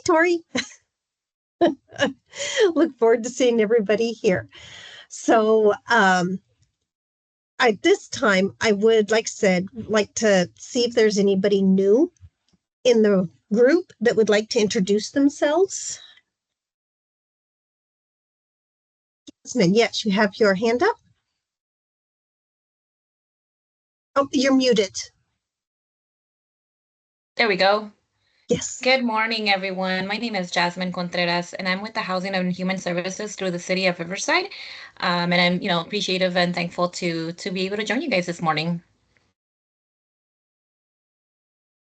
Tori. Look forward to seeing everybody here. So at this time, I would, like to see if there's anybody new in the group that would like to introduce themselves. Yes, you have your hand up. Oh, you're muted. There we go. Yes. Good morning, everyone. My name is Jasmine Contreras, and I'm with the Housing and Human Services through the City of Riverside. And I'm, appreciative and thankful to be able to join you guys this morning.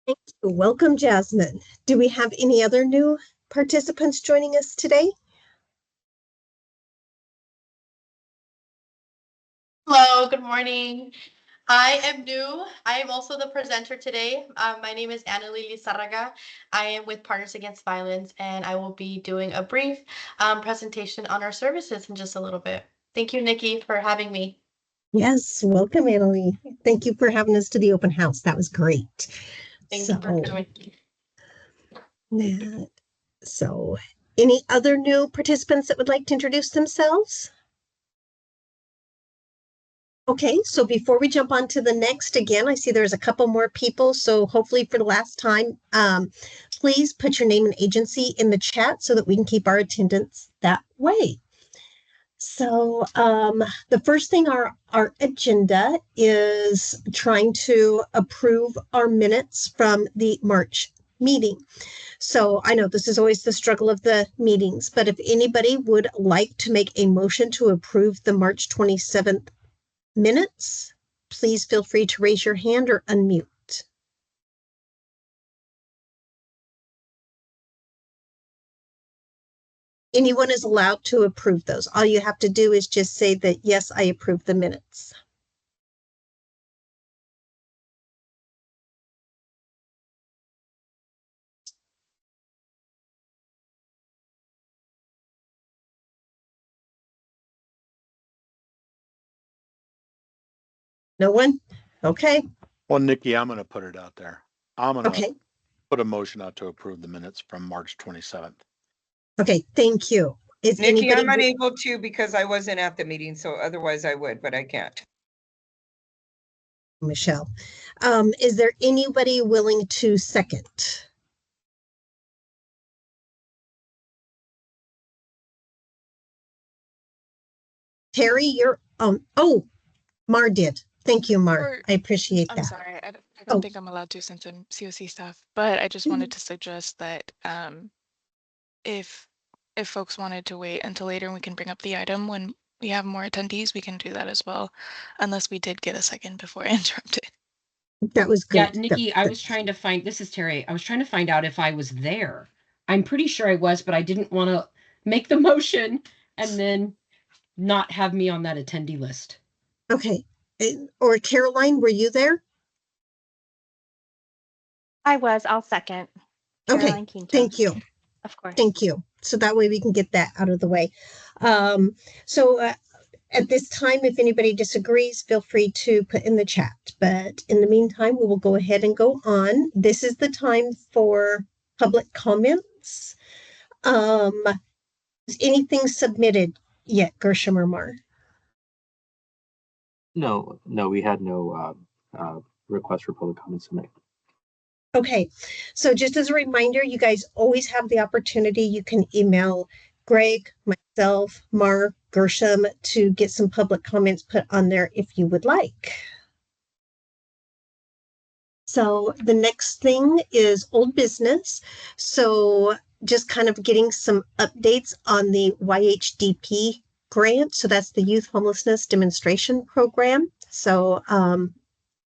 Thank you. Welcome, Jasmine. Do we have any other new participants joining us today? Hello, good morning. I am new. I am also the presenter today. My name is Ana Lili Sarraga. I am with Partners Against Violence, and I will be doing a brief presentation on our services in just a little bit. Thank you, Nikki, for having me. Yes, welcome, Annalie. Thank you for having us to the open house. That was great. Thank you for joining. So, any other new participants that would like to introduce themselves? Okay, so before we jump on to the next, again, I see there's a couple more people. So hopefully for the last time, please put your name and agency in the chat so that we can keep our attendance that way. So the first thing our agenda is trying to approve our minutes from the March meeting. So I know this is always the struggle of the meetings, but if anybody would like to make a motion to approve the March 27th minutes, please feel free to raise your hand or unmute. Anyone is allowed to approve those. All you have to do is just say that, yes, I approve the minutes. No one? Okay. Well, Nikki, I'm going to put it out there. I'm going Okay. to put a motion out to approve the minutes from March 27th. Okay, thank you. Is Nikki, I'm unable to because I wasn't at the meeting, so otherwise I would, but I can't. Michelle, is there anybody willing to second? Terry, you're oh, Mar did. Thank you, Mar. I appreciate that. I'm sorry, I don't think I'm allowed to since I'm COC staff, but I just wanted to suggest that if folks wanted to wait until later and we can bring up the item when we have more attendees, we can do that as well, unless we did get a second before I interrupted. That was good. Yeah, Nikki, I was trying to find, this is Terry, I was trying to find out if I was there. I'm pretty sure I was, but I didn't want to make the motion and then not have me on that attendee list. Okay. Or Caroline, were you there? I was. I'll second. Caroline Okay. Quinto. Thank you. Of course. Thank you. So that way we can get that out of the way. At this time, if anybody disagrees, feel free to put in the chat. But in the meantime, we will go ahead and go on. This is the time for public comments. Is anything submitted yet, Gershom or Mar? No, we had no request for public comments tonight. Okay, so just as a reminder, you guys always have the opportunity. You can email Greg, myself, Mar, Gershom to get some public comments put on there if you would like. So the next thing is old business. So just kind of getting some updates on the YHDP grant. So that's the Youth Homelessness Demonstration Program. So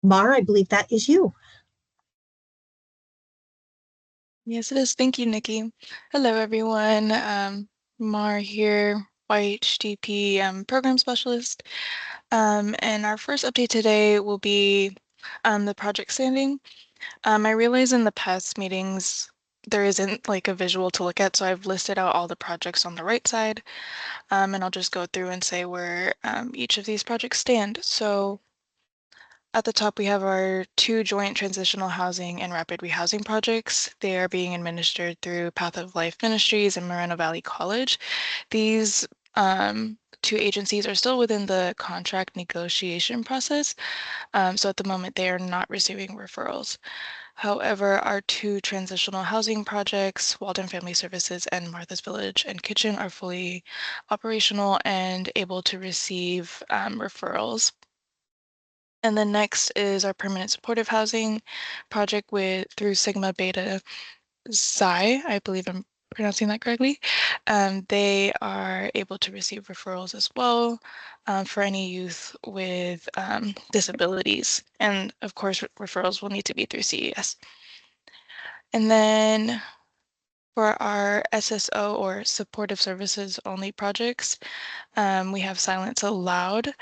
Mar, I believe that is you. Yes, it is. Thank you, Nikki. Hello, everyone. Mar here, YHDP program specialist. And our first update today will be the project standing. I realize in the past meetings, there isn't like a visual to look at, so I've listed out all the projects on the right side, and I'll just go through and say where each of these projects stand. So At the top, we have our 2 joint transitional housing and rapid rehousing projects. They are being administered through Path of Life Ministries and Moreno Valley College. These 2 agencies are still within the contract negotiation process. So at the moment, they are not receiving referrals. However, our 2 transitional housing projects, Walden Family Services and Martha's Village and Kitchen, are fully operational and able to receive referrals. And then next is our permanent supportive housing project through Sigma Beta Xi, I believe I'm pronouncing that correctly. They are able to receive referrals as well for any youth with disabilities. And of course, referrals will need to be through CES. And then for our SSO or supportive services only projects, we have Silence Aloud,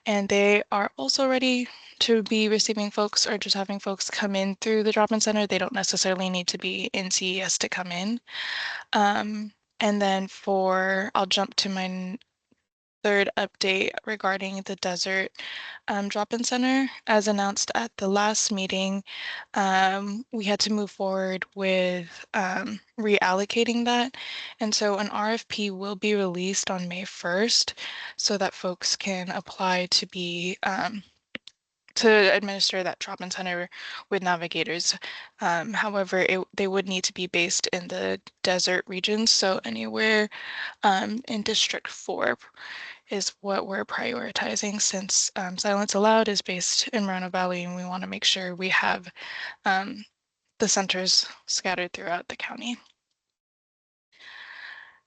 and they are also ready to be receiving folks or just having folks come in through the drop-in center. They don't necessarily need to be in CES to come in. And then I'll jump to my third update regarding the desert drop-in center. As announced at the last meeting, we had to move forward with reallocating that. And so an RFP will be released on May 1st so that folks can apply to be to administer that drop-in center with navigators. However, they would need to be based in the desert regions, so anywhere in District 4 is what we're prioritizing, since Silence Aloud is based in Moreno Valley, and we want to make sure we have the centers scattered throughout the county.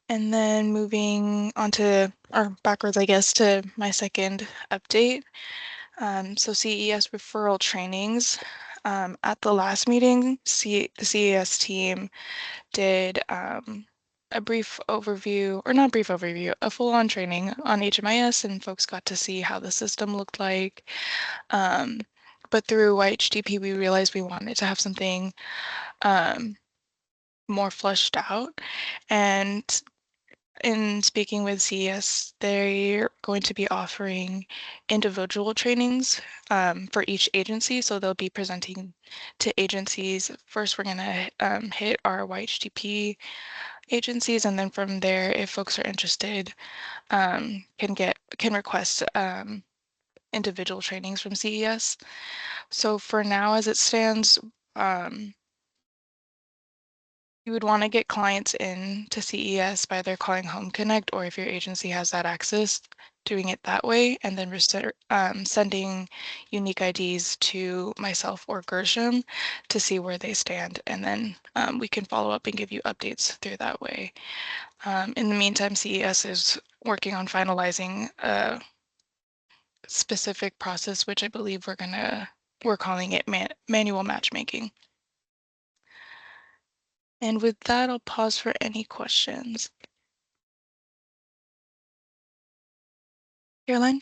And then moving on to, or backwards, I guess, to my second update. So CES referral trainings. At the last meeting, the CES team did a brief overview, or not brief overview, a full-on training on HMIS, and folks got to see how the system looked like. But through YHDP, we realized we wanted to have something more fleshed out. And in speaking with CES, they're going to be offering individual trainings for each agency. So they'll be presenting to agencies. First, we're going to hit our YHDP agencies, and then from there, if folks are interested, can request individual trainings from CES. So for now, as it stands, you would want to get clients in to CES by either calling Home Connect, or if your agency has that access, doing it that way, and then sending unique IDs to myself or Gershom to see where they stand, and then we can follow up and give you updates through that way. In the meantime, CES is working on finalizing a specific process, which I believe we're calling it manual matchmaking. And with that, I'll pause for any questions. Caroline?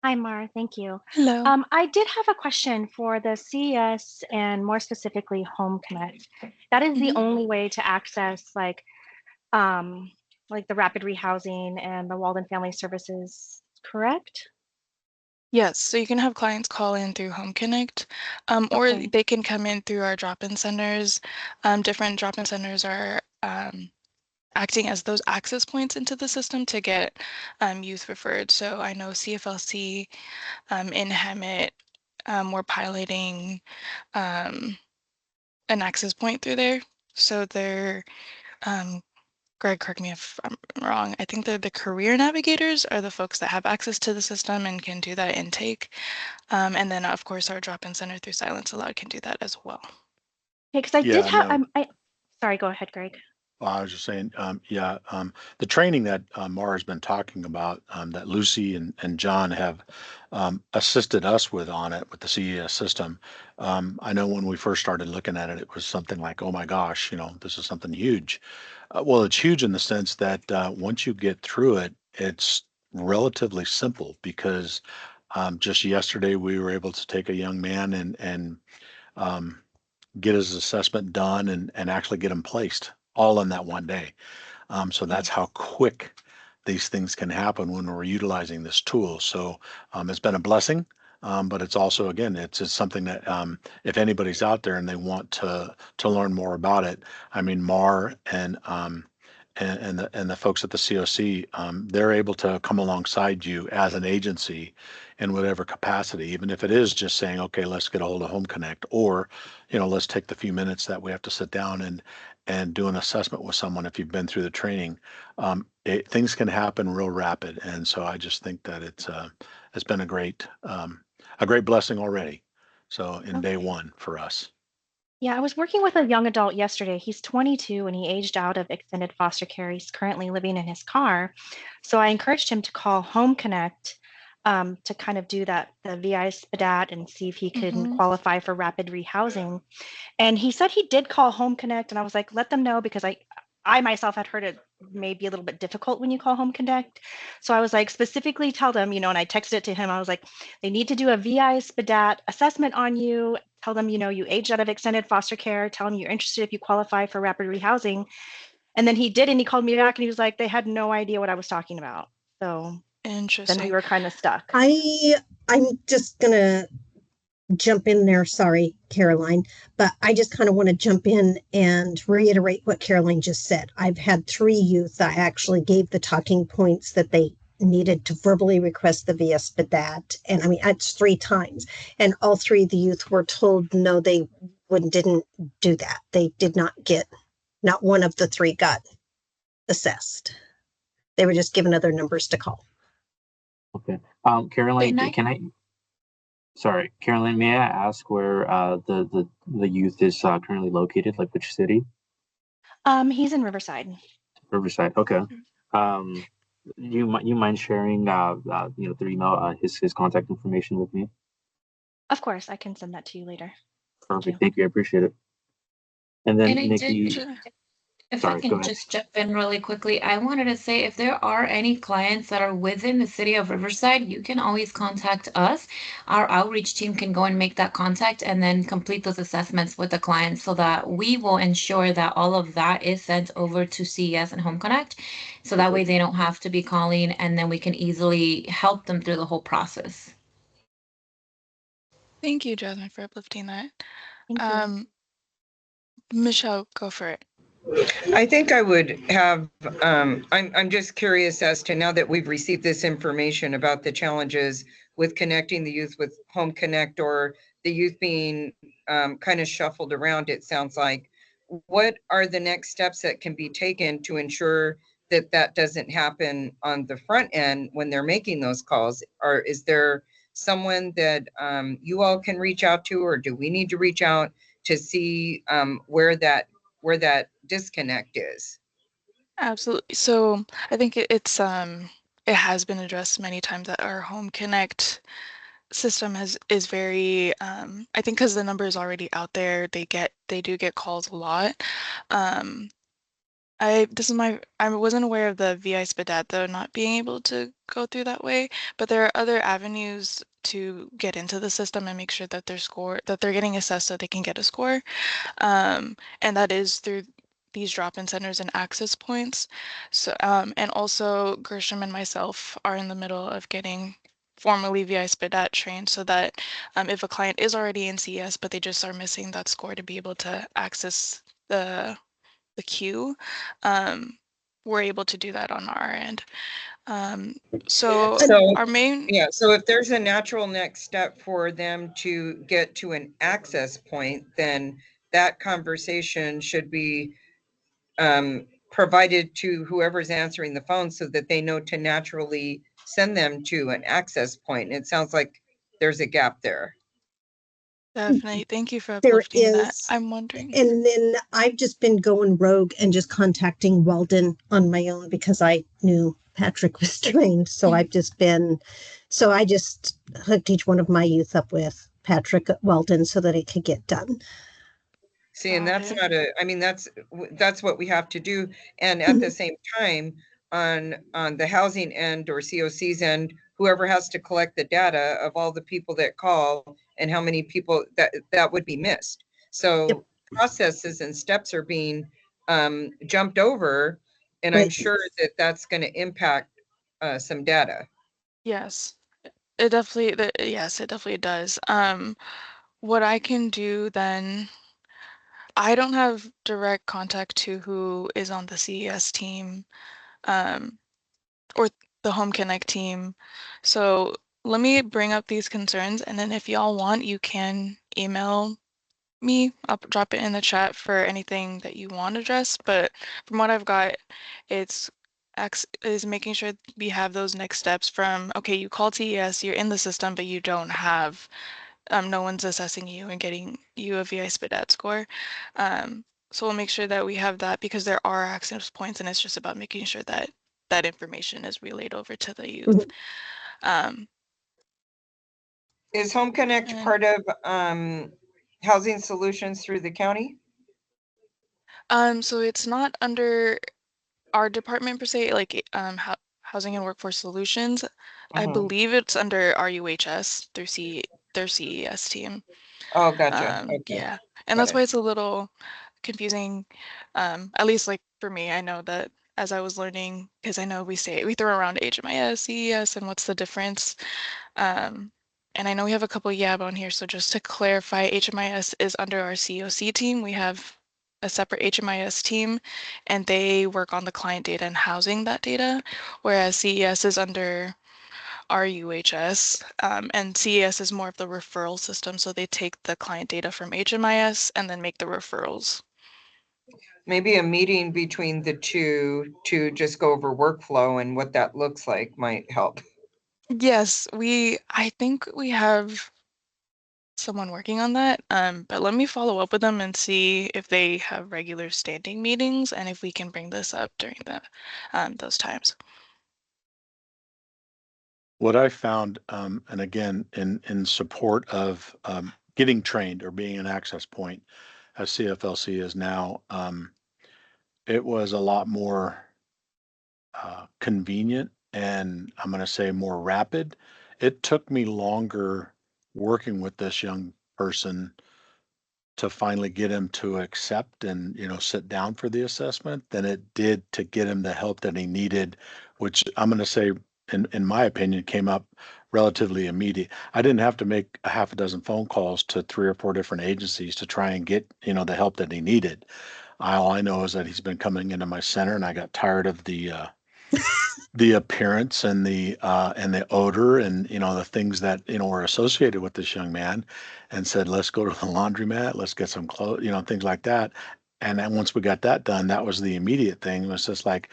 Hi, Mar. Thank you. Hello. I did have a question for the CES and more specifically Home Connect. That is the only way to access like the rapid rehousing and the Walden Family Services, correct? Yes, so you can have clients call in through Home Connect, or Okay. they can come in through our drop-in centers. Different drop-in centers are acting as those access points into the system to get youth referred. So I know CFLC in Hemet, we're piloting an access point through there. So they're, Greg, correct me if I'm wrong, I think they're the career navigators are the folks that have access to the system and can do that intake. And then of course our drop-in center through Silence Aloud can do that as well. Okay, because I Yeah, did have, no. sorry, go ahead, Greg. I was just saying, the training that Mara's been talking about, that Lucy and John have assisted us with on it with the CES system. I know when we first started looking at it, it was something like, oh my gosh, this is something huge. Well, it's huge in the sense that once you get through it, it's relatively simple because just yesterday we were able to take a young man and get his assessment done and actually get him placed all in that one day. So that's how quick these things can happen when we're utilizing this tool. So it's been a blessing. But it's also, again, it's something that if anybody's out there and they want to learn more about it, I mean, Mar and the folks at the COC, they're able to come alongside you as an agency in whatever capacity, even if it is just saying, okay, let's get a hold of Home Connect, or let's take the few minutes that we have to sit down and do an assessment with someone if you've been through the training. Things can happen real rapid, and so I just think that it's been a great blessing already. So in day one for us. Yeah, I was working with a young adult yesterday. He's 22 and he aged out of extended foster care. He's currently living in his car. So I encouraged him to call Home Connect to kind of do the VI SPDAT and see if he can qualify for rapid rehousing. And he said he did call Home Connect, and I was like, let them know, because I myself had heard it may be a little bit difficult when you call Home Connect. So I was like, specifically tell them, and I texted it to him. I was like, they need to do a VI SPDAT assessment on you. Tell them, you aged out of extended foster care. Tell them you're interested if you qualify for rapid rehousing. And then he did, and he called me back and he was like, they had no idea what I was talking about. So Interesting. then we were kind of stuck. I'm just gonna jump in there. Sorry, Caroline, but I just kind of want to jump in and reiterate what Caroline just said. I've had 3 youth. I actually gave the talking points that they needed to verbally request the VS SPDAT. And I mean, that's 3 times. And all 3 of the youth were told, no, they didn't do that. They did not not one of the 3 got assessed. They were just given other numbers to call. Okay. Caroline, Caroline, may I ask where the youth is currently located, like which city? He's in Riverside. Riverside. Okay. You mind sharing through email his contact information with me? Of course, I can send that to you later. Perfect. Thank you. I appreciate it. And then Nikki. If Sorry, I can just jump in really quickly, I wanted to say if there are any clients that are within the city of Riverside, you can always contact us. Our outreach team can go and make that contact and then complete those assessments with the clients, so that we will ensure that all of that is sent over to CES and Home Connect. So that way they don't have to be calling, and then we can easily help them through the whole process. Thank you, Jasmine, for uplifting that. Thank you. Michelle, go for it. I think I would have, I'm just curious as to, now that we've received this information about the challenges with connecting the youth with Home Connect, or the youth being kind of shuffled around, it sounds like, what are the next steps that can be taken to ensure that that doesn't happen on the front end when they're making those calls? Or is there someone that you all can reach out to, or do we need to reach out to see where that disconnect is? Absolutely. So I think it has been addressed many times that our Home Connect system is very I think because the number is already out there, they do get calls a lot. I wasn't aware of the VI SPDAT though not being able to go through that way, but there are other avenues to get into the system and make sure that they're getting assessed so they can get a score. And that is through these drop-in centers and access points. So and also Gershom and myself are in the middle of getting formally VI SPDAT trained, so that if a client is already in CS but they just are missing that score to be able to access the queue, we're able to do that on our end. So our main, so if there's a natural next step for them to get to an access point, then that conversation should be provided to whoever's answering the phone, so that they know to naturally send them to an access point. It sounds like there's a gap there. Definitely. Thank you for There uplifting that. is. I'm wondering. And then I've just been going rogue and just contacting Walden on my own, because I knew Patrick was trained. So I just hooked each one of my youth up with Patrick at Walden so that it could get done. See, and that's not that's what we have to do. And at the same time, on the housing end or COC's end, whoever has to collect the data of all the people that call and how many people that would be missed. So processes and steps are being jumped over, and I'm sure that that's going to impact some data. Yes, yes, it definitely does. What I can do then, I don't have direct contact to who is on the CES team, or the Home Connect team. So let me bring up these concerns, and then if y'all want, you can email me. I'll drop it in the chat for anything that you want addressed. But from what I've got, it's is making sure we have those next steps from, okay, you called TES, you're in the system, but you don't have, no one's assessing you and getting you a VI SPDAT score. So we'll make sure that we have that, because there are access points, and it's just about making sure that that information is relayed over to the youth. Is Home Connect And- part of Housing Solutions through the county? So it's not under our department per se, like Housing and Workforce Solutions. I believe it's under RUHS through their CES team. Oh, gotcha. Okay. Yeah, and Got that's it. why it's a little confusing. At least like for me, I know that as I was learning, because I know we throw around HMIS, CES, and what's the difference. And I know we have a couple YAB on here, so just to clarify, HMIS is under our COC team. We have a separate HMIS team, and they work on the client data and housing that data, whereas CES is under RUHS, and CES is more of the referral system, so they take the client data from HMIS and then make the referrals. Maybe a meeting between the two to just go over workflow and what that looks like might help. Yes, I think we have someone working on that, but let me follow up with them and see if they have regular standing meetings and if we can bring this up during those times. What I found, and again, in support of getting trained or being an access point, as CFLC is now, it was a lot more convenient and I'm going to say more rapid. It took me longer working with this young person to finally get him to accept and sit down for the assessment than it did to get him the help that he needed, which I'm going to say in my opinion came up relatively immediate. I didn't have to make a half a dozen phone calls to 3 or 4 different agencies to try and get the help that he needed. All I know is that he's been coming into my center, and I got tired of the appearance and the odor and the things that were associated with this young man, and said, let's go to the laundromat, let's get some clothes, things like that. And then once we got that done, that was the immediate thing. It was just like,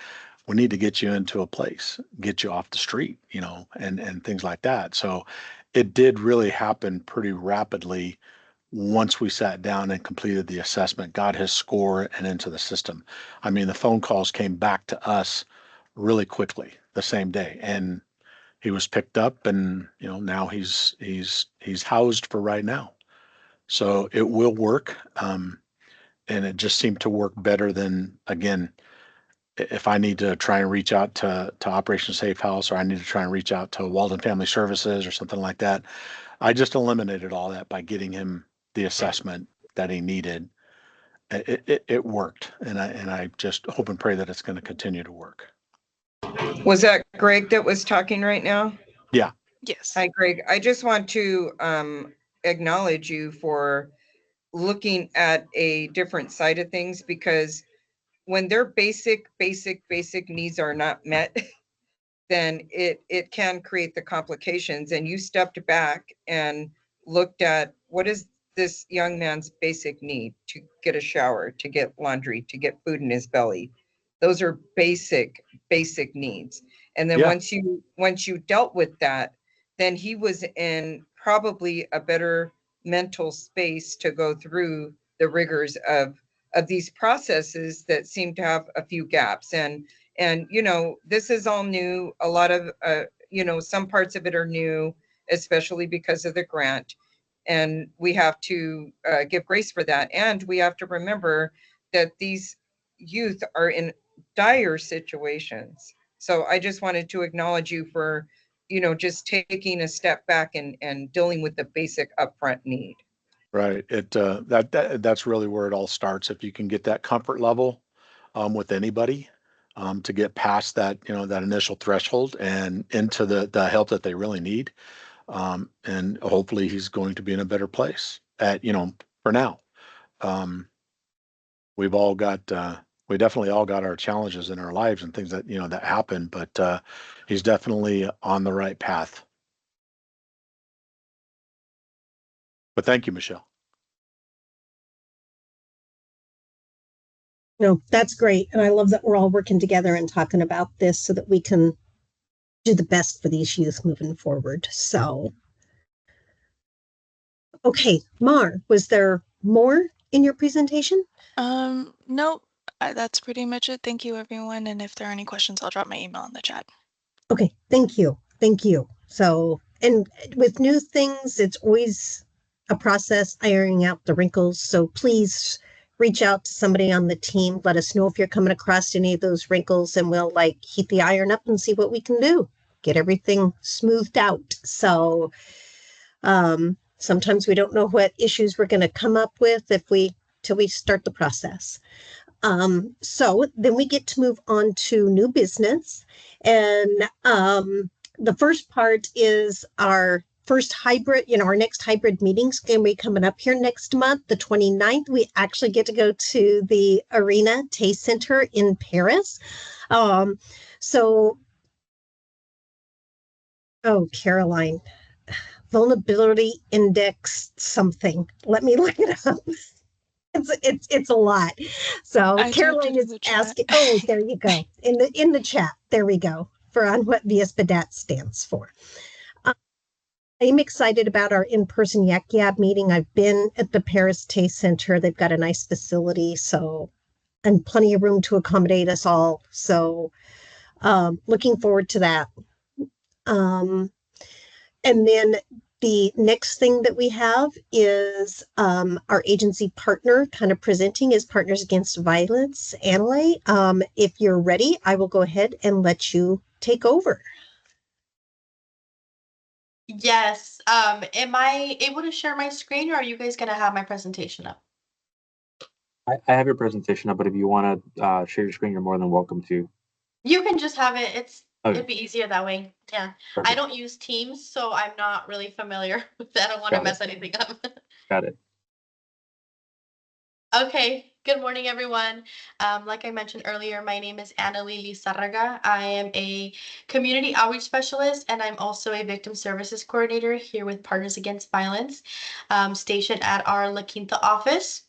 we need to get you into a place, get you off the street, and things like that. So it did really happen pretty rapidly once we sat down and completed the assessment, got his score and into the system. I mean, the phone calls came back to us really quickly the same day, and he was picked up, and now he's housed for right now. So it will work, and it just seemed to work better than, again, if I need to try and reach out to Operation Safe House, or I need to try and reach out to Walden Family Services or something like that, I just eliminated all that by getting him the assessment that he needed. It worked, and I just hope and pray that it's going to continue to work. Was that Greg that was talking right now? Yeah. Yes. Hi, Greg. I just want to acknowledge you for looking at a different side of things, because when their basic needs are not met, then it can create the complications. And you stepped back and looked at, what is this young man's basic need? To get a shower, to get laundry, to get food in his belly. Those are basic needs. And then Yeah. once you dealt with that, then he was in probably a better mental space to go through the rigors of these processes that seem to have a few gaps. And this is all new. A lot of some parts of it are new, especially because of the grant, and we have to give grace for that. And we have to remember that these youth are in dire situations. So I just wanted to acknowledge you for just taking a step back and dealing with the basic upfront need. Right. That's really where it all starts. If you can get that comfort level with anybody, to get past that, that initial threshold and into the help that they really need. And hopefully he's going to be in a better place for now. We've all got, we definitely all got our challenges in our lives and things that, that happen, but he's definitely on the right path. But thank you, Michelle. No, that's great. And I love that we're all working together and talking about this so that we can do the best for these youth moving forward. So, okay, Mar, was there more in your presentation? Nope. That's pretty much it. Thank you, everyone. And if there are any questions, I'll drop my email in the chat. Okay, thank you. Thank you. So, and with new things, it's always a process ironing out the wrinkles. So please reach out to somebody on the team. Let us know if you're coming across any of those wrinkles and we'll heat the iron up and see what we can do. Get everything smoothed out. So sometimes we don't know what issues we're going to come up with till we start the process. So then we get to move on to new business. And the first part is our first hybrid, our next hybrid meeting's going to be coming up here next month, the 29th. We actually get to go to the Arena Tay Center in Paris. Caroline, vulnerability index something. Let me look it up. It's a lot. So Caroline is asking. Oh, there you go. In the chat. There we go. On what VSPADAT stands for. I'm excited about our in-person YAC meeting. I've been at the Paris Tay Center. They've got a nice facility, and plenty of room to accommodate us all. So looking forward to that. And then the next thing that we have is our agency partner kind of presenting is Partners Against Violence, Annalee. If you're ready, I will go ahead and let you take over. Yes. Am I able to share my screen, or are you guys going to have my presentation up? I have your presentation up, but if you want to share your screen, you're more than welcome to. You can just have it. Okay. It'd be easier that way. Yeah. Perfect. I don't use Teams, so I'm not really familiar with that. I don't want to mess anything up. Got it. Okay, good morning, everyone. Like I mentioned earlier, my name is Annalee Lizarraga. I am a community outreach specialist, and I'm also a victim services coordinator here with Partners Against Violence, stationed at our La Quinta office.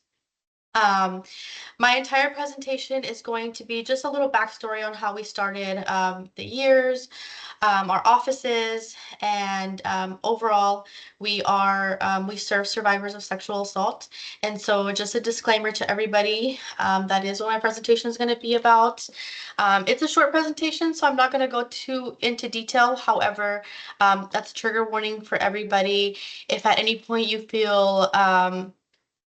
My entire presentation is going to be just a little backstory on how we started the years, our offices, and overall, we serve survivors of sexual assault. And so just a disclaimer to everybody, that is what my presentation is going to be about. It's a short presentation, so I'm not going to go too into detail. However, that's a trigger warning for everybody. If at any point you feel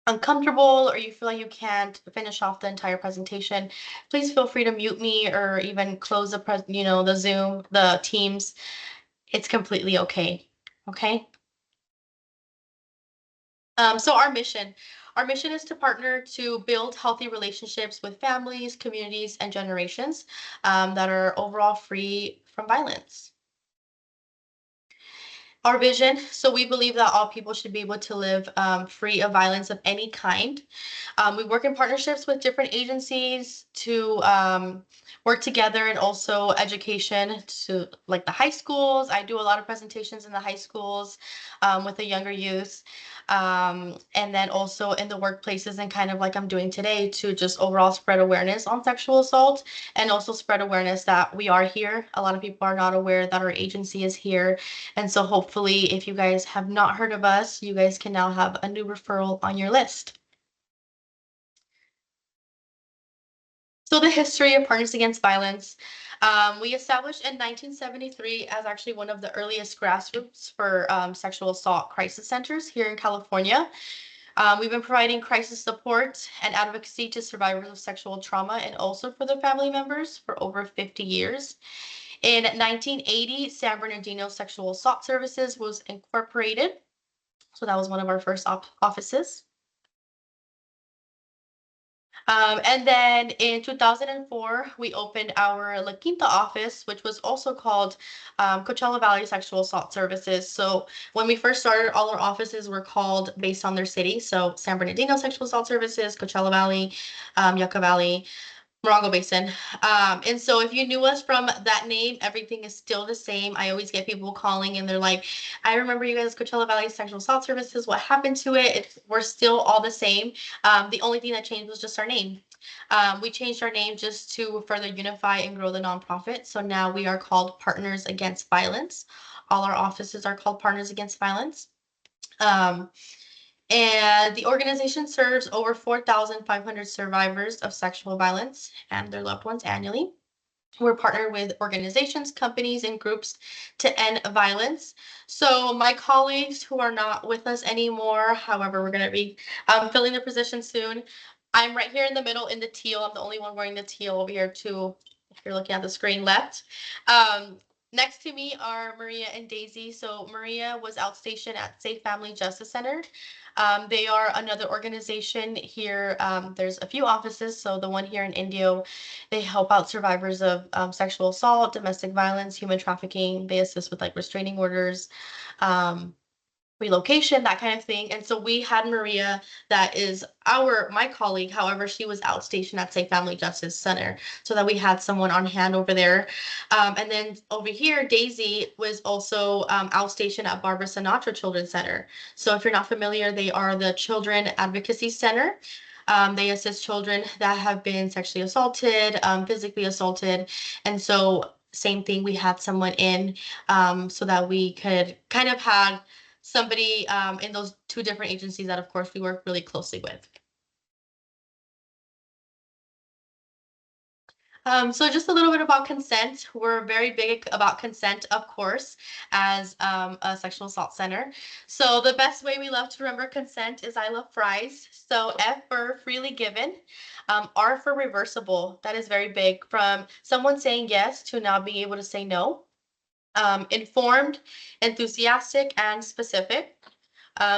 uncomfortable or you feel like you can't finish off the entire presentation, please feel free to mute me or even close the Zoom, the Teams. It's completely okay. Okay. So our mission is to partner to build healthy relationships with families, communities, and generations that are overall free from violence. Our vision, so we believe that all people should be able to live free of violence of any kind. We work in partnerships with different agencies to work together, and also education to like the high schools. I do a lot of presentations in the high schools with the younger youth. And then also in the workplaces, and kind of like I'm doing today, to just overall spread awareness on sexual assault, and also spread awareness that we are here. A lot of people are not aware that our agency is here. And so hopefully, if you guys have not heard of us, you guys can now have a new referral on your list. So the history of Partners Against Violence. We established in 1973 as actually one of the earliest grassroots for sexual assault crisis centers here in California. We've been providing crisis support and advocacy to survivors of sexual trauma and also for their family members for over 50 years. In 1980, San Bernardino Sexual Assault Services was incorporated. So that was one of our first offices. And then in 2004, we opened our La Quinta office, which was also called Coachella Valley Sexual Assault Services. So when we first started, all our offices were called based on their city. So San Bernardino Sexual Assault Services, Coachella Valley, Yucca Valley, Morongo Basin. And so if you knew us from that name, everything is still the same. I always get people calling and they're like, I remember you guys, Coachella Valley Sexual Assault Services. What happened to it? We're still all the same. The only thing that changed was just our name. We changed our name just to further unify and grow the nonprofit. So now we are called Partners Against Violence. All our offices are called Partners Against Violence. And the organization serves over 4,500 survivors of sexual violence and their loved ones annually. We're partnered with organizations, companies, and groups to end violence. So my colleagues who are not with us anymore, however, we're going to be filling their position soon. I'm right here in the middle in the teal. I'm the only one wearing the teal over here too, if you're looking at the screen left. Next to me are Maria and Daisy. So Maria was outstationed at Safe Family Justice Center. They are another organization here. There's a few offices. So the one here in Indio, they help out survivors of sexual assault, domestic violence, human trafficking. They assist with like restraining orders, relocation, that kind of thing. And so we had Maria, that is my colleague. However, she was outstationed at Safe Family Justice Center, so that we had someone on hand over there. And then over here, Daisy was also outstationed at Barbara Sinatra Children's Center. So if you're not familiar, they are the Children Advocacy Center. They assist children that have been sexually assaulted, physically assaulted. And so same thing, we had someone in so that we could kind of have somebody in those two different agencies that, of course, we work really closely with. So just a little bit about consent. We're very big about consent, of course, as a sexual assault center. So the best way we love to remember consent is I love fries. So F for freely given, R for reversible. That is very big, from someone saying yes to now being able to say no. Informed, enthusiastic, and specific.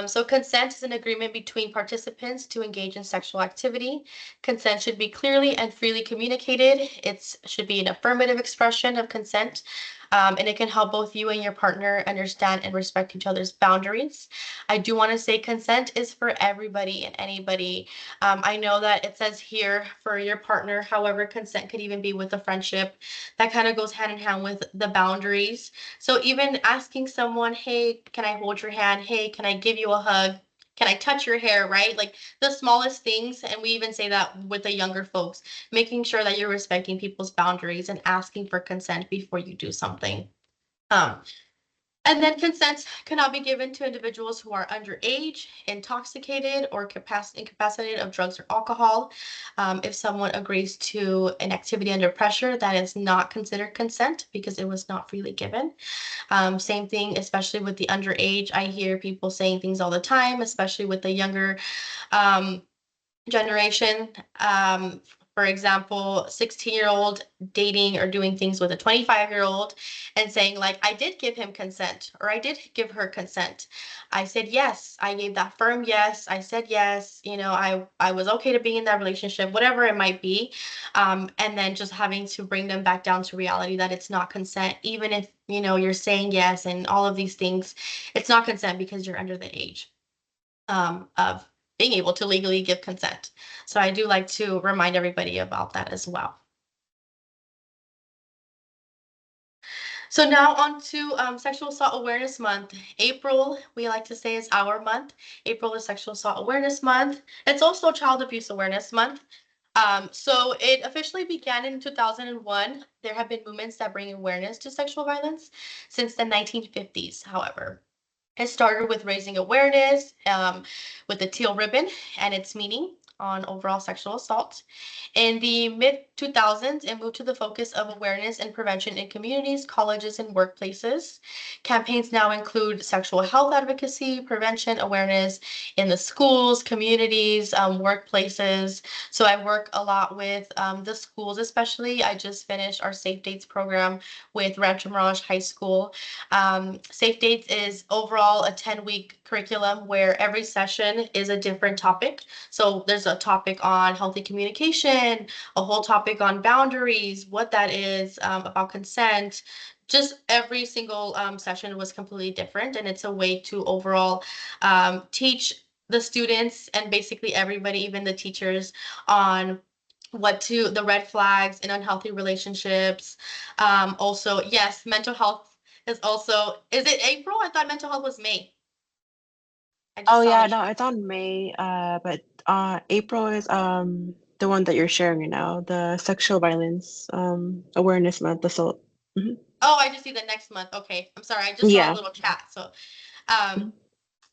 So consent is an agreement between participants to engage in sexual activity. Consent should be clearly and freely communicated. It should be an affirmative expression of consent. And it can help both you and your partner understand and respect each other's boundaries. I do want to say consent is for everybody and anybody. I know that it says here for your partner, however, consent could even be with a friendship. That kind of goes hand in hand with the boundaries. So even asking someone, hey, can I hold your hand? Hey, can I give you a hug? Can I touch your hair, right? Like the smallest things. And we even say that with the younger folks, making sure that you're respecting people's boundaries and asking for consent before you do something. And then consent cannot be given to individuals who are underage, intoxicated, or incapacitated of drugs or alcohol. If someone agrees to an activity under pressure, that is not considered consent because it was not freely given. Same thing, especially with the underage. I hear people saying things all the time, especially with the younger generation. For example, 16-year-old dating or doing things with a 25-year-old and saying like, I did give him consent, or I did give her consent. I said yes. I gave that firm yes. I said yes. You know, I was okay to be in that relationship, whatever it might be. And then just having to bring them back down to reality that it's not consent, even if, you know, you're saying yes and all of these things, it's not consent because you're under the age of being able to legally give consent. So I do like to remind everybody about that as well. So now on to Sexual Assault Awareness Month. April, we like to say, is our month. April is Sexual Assault Awareness Month. It's also Child Abuse Awareness Month. So it officially began in 2001. There have been movements that bring awareness to sexual violence since the 1950s, however. It started with raising awareness with the teal ribbon and its meaning on overall sexual assault. In the mid-2000s, it moved to the focus of awareness and prevention in communities, colleges, and workplaces. Campaigns now include sexual health advocacy, prevention, awareness in the schools, communities, workplaces. So I work a lot with the schools, especially. I just finished our Safe Dates program with Rancho Mirage High School. Safe Dates is overall a 10-week curriculum where every session is a different topic. So there's a topic on healthy communication, a whole topic on boundaries, what that is, about consent. Just every single session was completely different, and it's a way to overall teach the students and basically everybody, even the teachers, on the red flags in unhealthy relationships. Also, yes, mental health is also, is it April? I thought mental health was May. I just Oh saw yeah, the no, it's on May, but April is the one that you're sharing right now, the sexual violence awareness month assault. Mhm. Oh, I just see the next month. Okay, I'm sorry. I just saw a Yeah. little chat. Um, Mhm.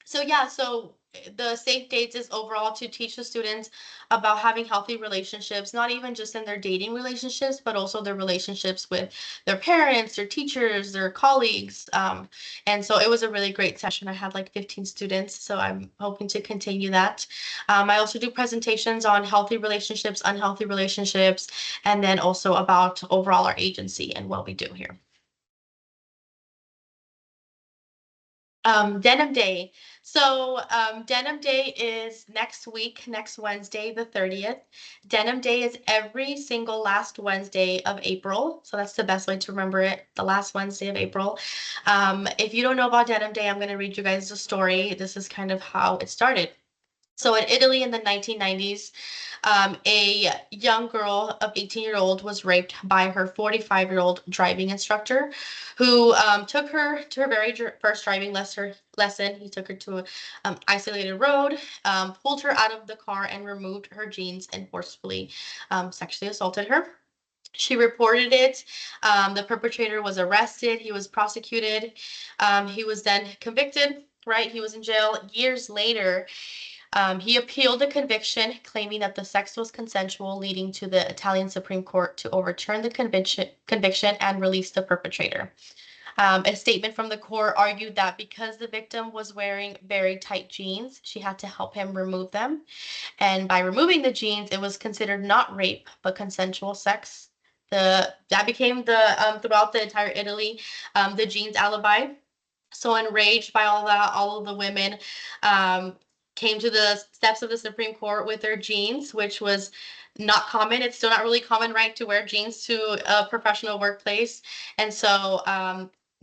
so yeah, so the safe dates is overall to teach the students about having healthy relationships, not even just in their dating relationships, but also their relationships with their parents, their teachers, their colleagues. And so it was a really great session. I had like 15 students, so I'm hoping to continue that. I also do presentations on healthy relationships, unhealthy relationships, and then also about overall our agency and what we do here. Denim Day. So Denim Day is next week, next Wednesday, the 30th. Denim Day is every single last Wednesday of April. So that's the best way to remember it, the last Wednesday of April. If you don't know about Denim Day, I'm going to read you guys the story. This is kind of how it started. So in Italy in the 1990s, a young girl of 18-year-old was raped by her 45-year-old driving instructor, who took her to her very first driving lesson. He took her to an isolated road, pulled her out of the car, and removed her jeans and forcefully sexually assaulted her. She reported it. The perpetrator was arrested. He was prosecuted. He was then convicted, right? He was in jail. Years later, he appealed the conviction, claiming that the sex was consensual, leading to the Italian Supreme Court to overturn the conviction and release the perpetrator. A statement from the court argued that because the victim was wearing very tight jeans, she had to help him remove them. And by removing the jeans, it was considered not rape, but consensual sex. That became throughout the entire Italy, the jeans alibi. So enraged by all that, all of the women came to the steps of the Supreme Court with their jeans, which was not common. It's still not really common, right, to wear jeans to a professional workplace. And so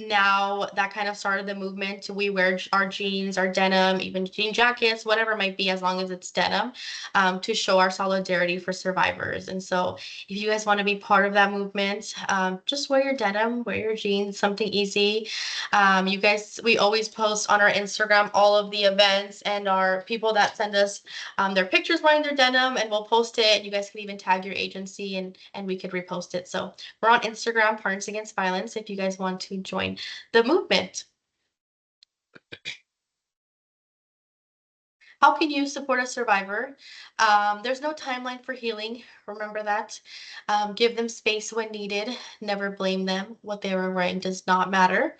now that kind of started the movement. We wear our jeans, our denim, even jean jackets, whatever it might be, as long as it's denim, to show our solidarity for survivors. And so if you guys want to be part of that movement, just wear your denim, wear your jeans, something easy. You guys, we always post on our Instagram all of the events and our people that send us their pictures wearing their denim, and we'll post it. You guys can even tag your agency and we could repost it. So we're on Instagram, Partners Against Violence, if you guys want to join the movement. How can you support a survivor? There's no timeline for healing. Remember that. Give them space when needed. Never blame them. What they were wearing does not matter.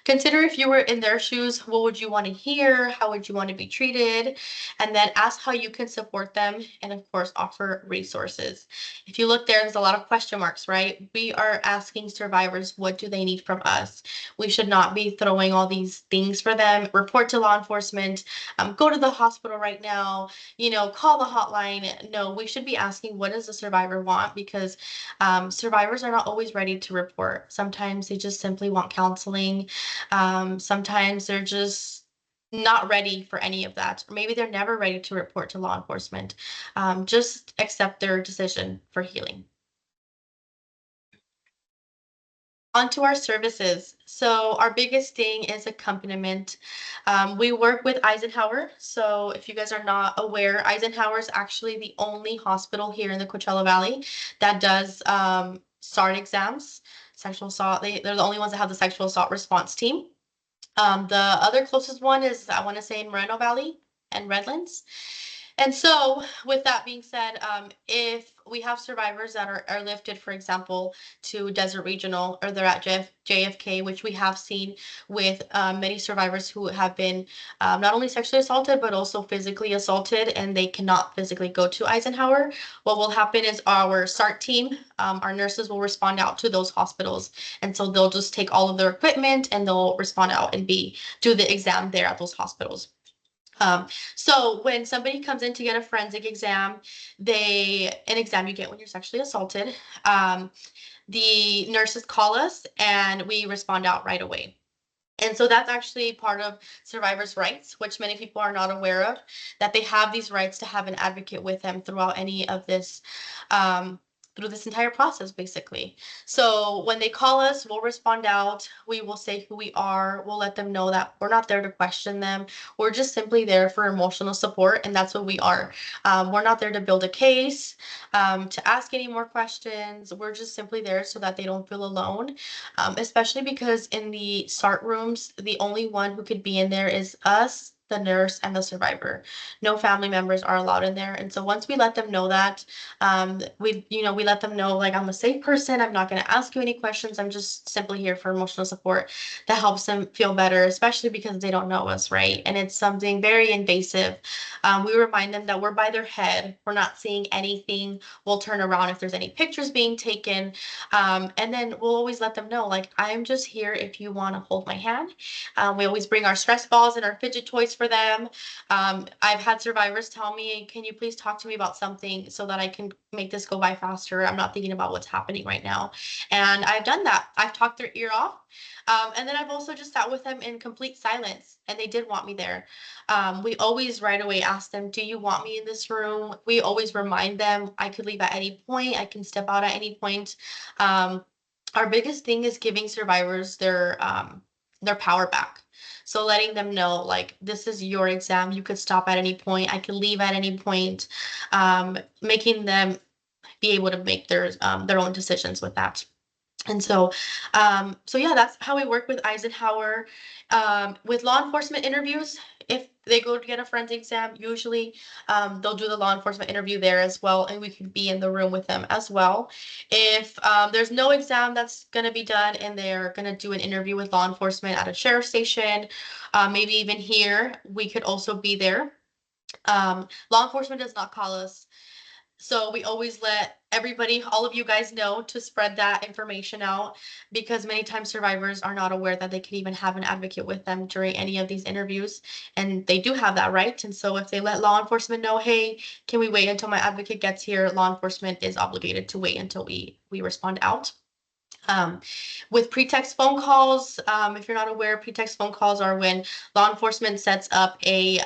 Consider if you were in their shoes, what would you want to hear? How would you want to be treated? And then ask how you can support them, and of course, offer resources. If you look there, there's a lot of question marks, right? We are asking survivors, what do they need from us? We should not be throwing all these things for them. Report to law enforcement, go to the hospital right now, call the hotline. No, we should be asking, what does the survivor want? Because survivors are not always ready to report. Sometimes they just simply want counseling. Sometimes they're just not ready for any of that. Or maybe they're never ready to report to law enforcement. Just accept their decision for healing. Onto our services. So our biggest thing is accompaniment. We work with Eisenhower. So if you guys are not aware, Eisenhower is actually the only hospital here in the Coachella Valley that does SART exams, sexual assault. They're the only ones that have the sexual assault response team. The other closest one is, I want to say, in Moreno Valley and Redlands. And so with that being said, if we have survivors that are lifted, for example, to Desert Regional, or they're at JFK, which we have seen with many survivors who have been not only sexually assaulted, but also physically assaulted, and they cannot physically go to Eisenhower, what will happen is our SART team, our nurses will respond out to those hospitals. And so they'll just take all of their equipment and they'll respond out and do the exam there at those hospitals. So when somebody comes in to get a forensic exam, an exam you get when you're sexually assaulted, the nurses call us and we respond out right away. And so that's actually part of survivors' rights, which many people are not aware of, that they have these rights to have an advocate with them throughout any of this, through this entire process, basically. So when they call us, we'll respond out. We will say who we are. We'll let them know that we're not there to question them. We're just simply there for emotional support, and that's what we are. We're not there to build a case, to ask any more questions. We're just simply there so that they don't feel alone, especially because in the SART rooms, the only one who could be in there is us, the nurse, and the survivor. No family members are allowed in there. And so once we let them know that, we let them know, like, I'm a safe person. I'm not going to ask you any questions. I'm just simply here for emotional support. That helps them feel better, especially because they don't know us, right? And it's something very invasive. We remind them that we're by their head. We're not seeing anything. We'll turn around if there's any pictures being taken. And then we'll always let them know, like, I'm just here if you want to hold my hand. We always bring our stress balls and our fidget toys for them. I've had survivors tell me, can you please talk to me about something so that I can make this go by faster? I'm not thinking about what's happening right now. And I've done that. I've talked their ear off. And then I've also just sat with them in complete silence, and they did want me there. We always right away ask them, do you want me in this room? We always remind them I could leave at any point. I can step out at any point. Our biggest thing is giving survivors their power back. So letting them know, like, this is your exam. You could stop at any point. I could leave at any point. Making them be able to make their own decisions with that. And so, yeah, that's how we work with Eisenhower. With law enforcement interviews, if they go to get a forensic exam, usually they'll do the law enforcement interview there as well, and we can be in the room with them as well. If there's no exam that's going to be done and they're going to do an interview with law enforcement at a sheriff's station, maybe even here, we could also be there. Law enforcement does not call us. So we always let everybody, all of you guys know to spread that information out, because many times survivors are not aware that they can even have an advocate with them during any of these interviews. And they do have that right. And so if they let law enforcement know, hey, can we wait until my advocate gets here? Law enforcement is obligated to wait until we respond out. With pretext phone calls, if you're not aware, pretext phone calls are when law enforcement sets up a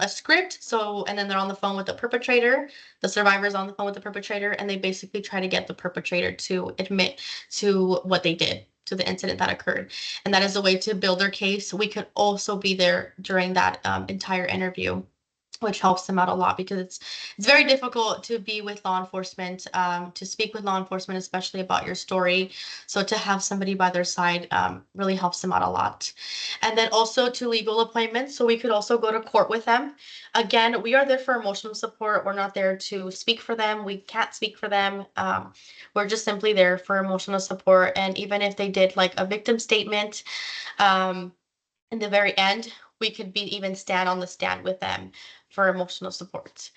script. So, and then they're on the phone with the perpetrator, the survivor's on the phone with the perpetrator, and they basically try to get the perpetrator to admit to what they did, to the incident that occurred. And that is a way to build their case. We could also be there during that entire interview, which helps them out a lot, because it's very difficult to be with law enforcement, to speak with law enforcement, especially about your story. So to have somebody by their side really helps them out a lot. And then also to legal appointments. So we could also go to court with them. Again, we are there for emotional support. We're not there to speak for them. We can't speak for them. We're just simply there for emotional support. And even if they did like a victim statement, in the very end, we could be even stand on the stand with them for emotional support.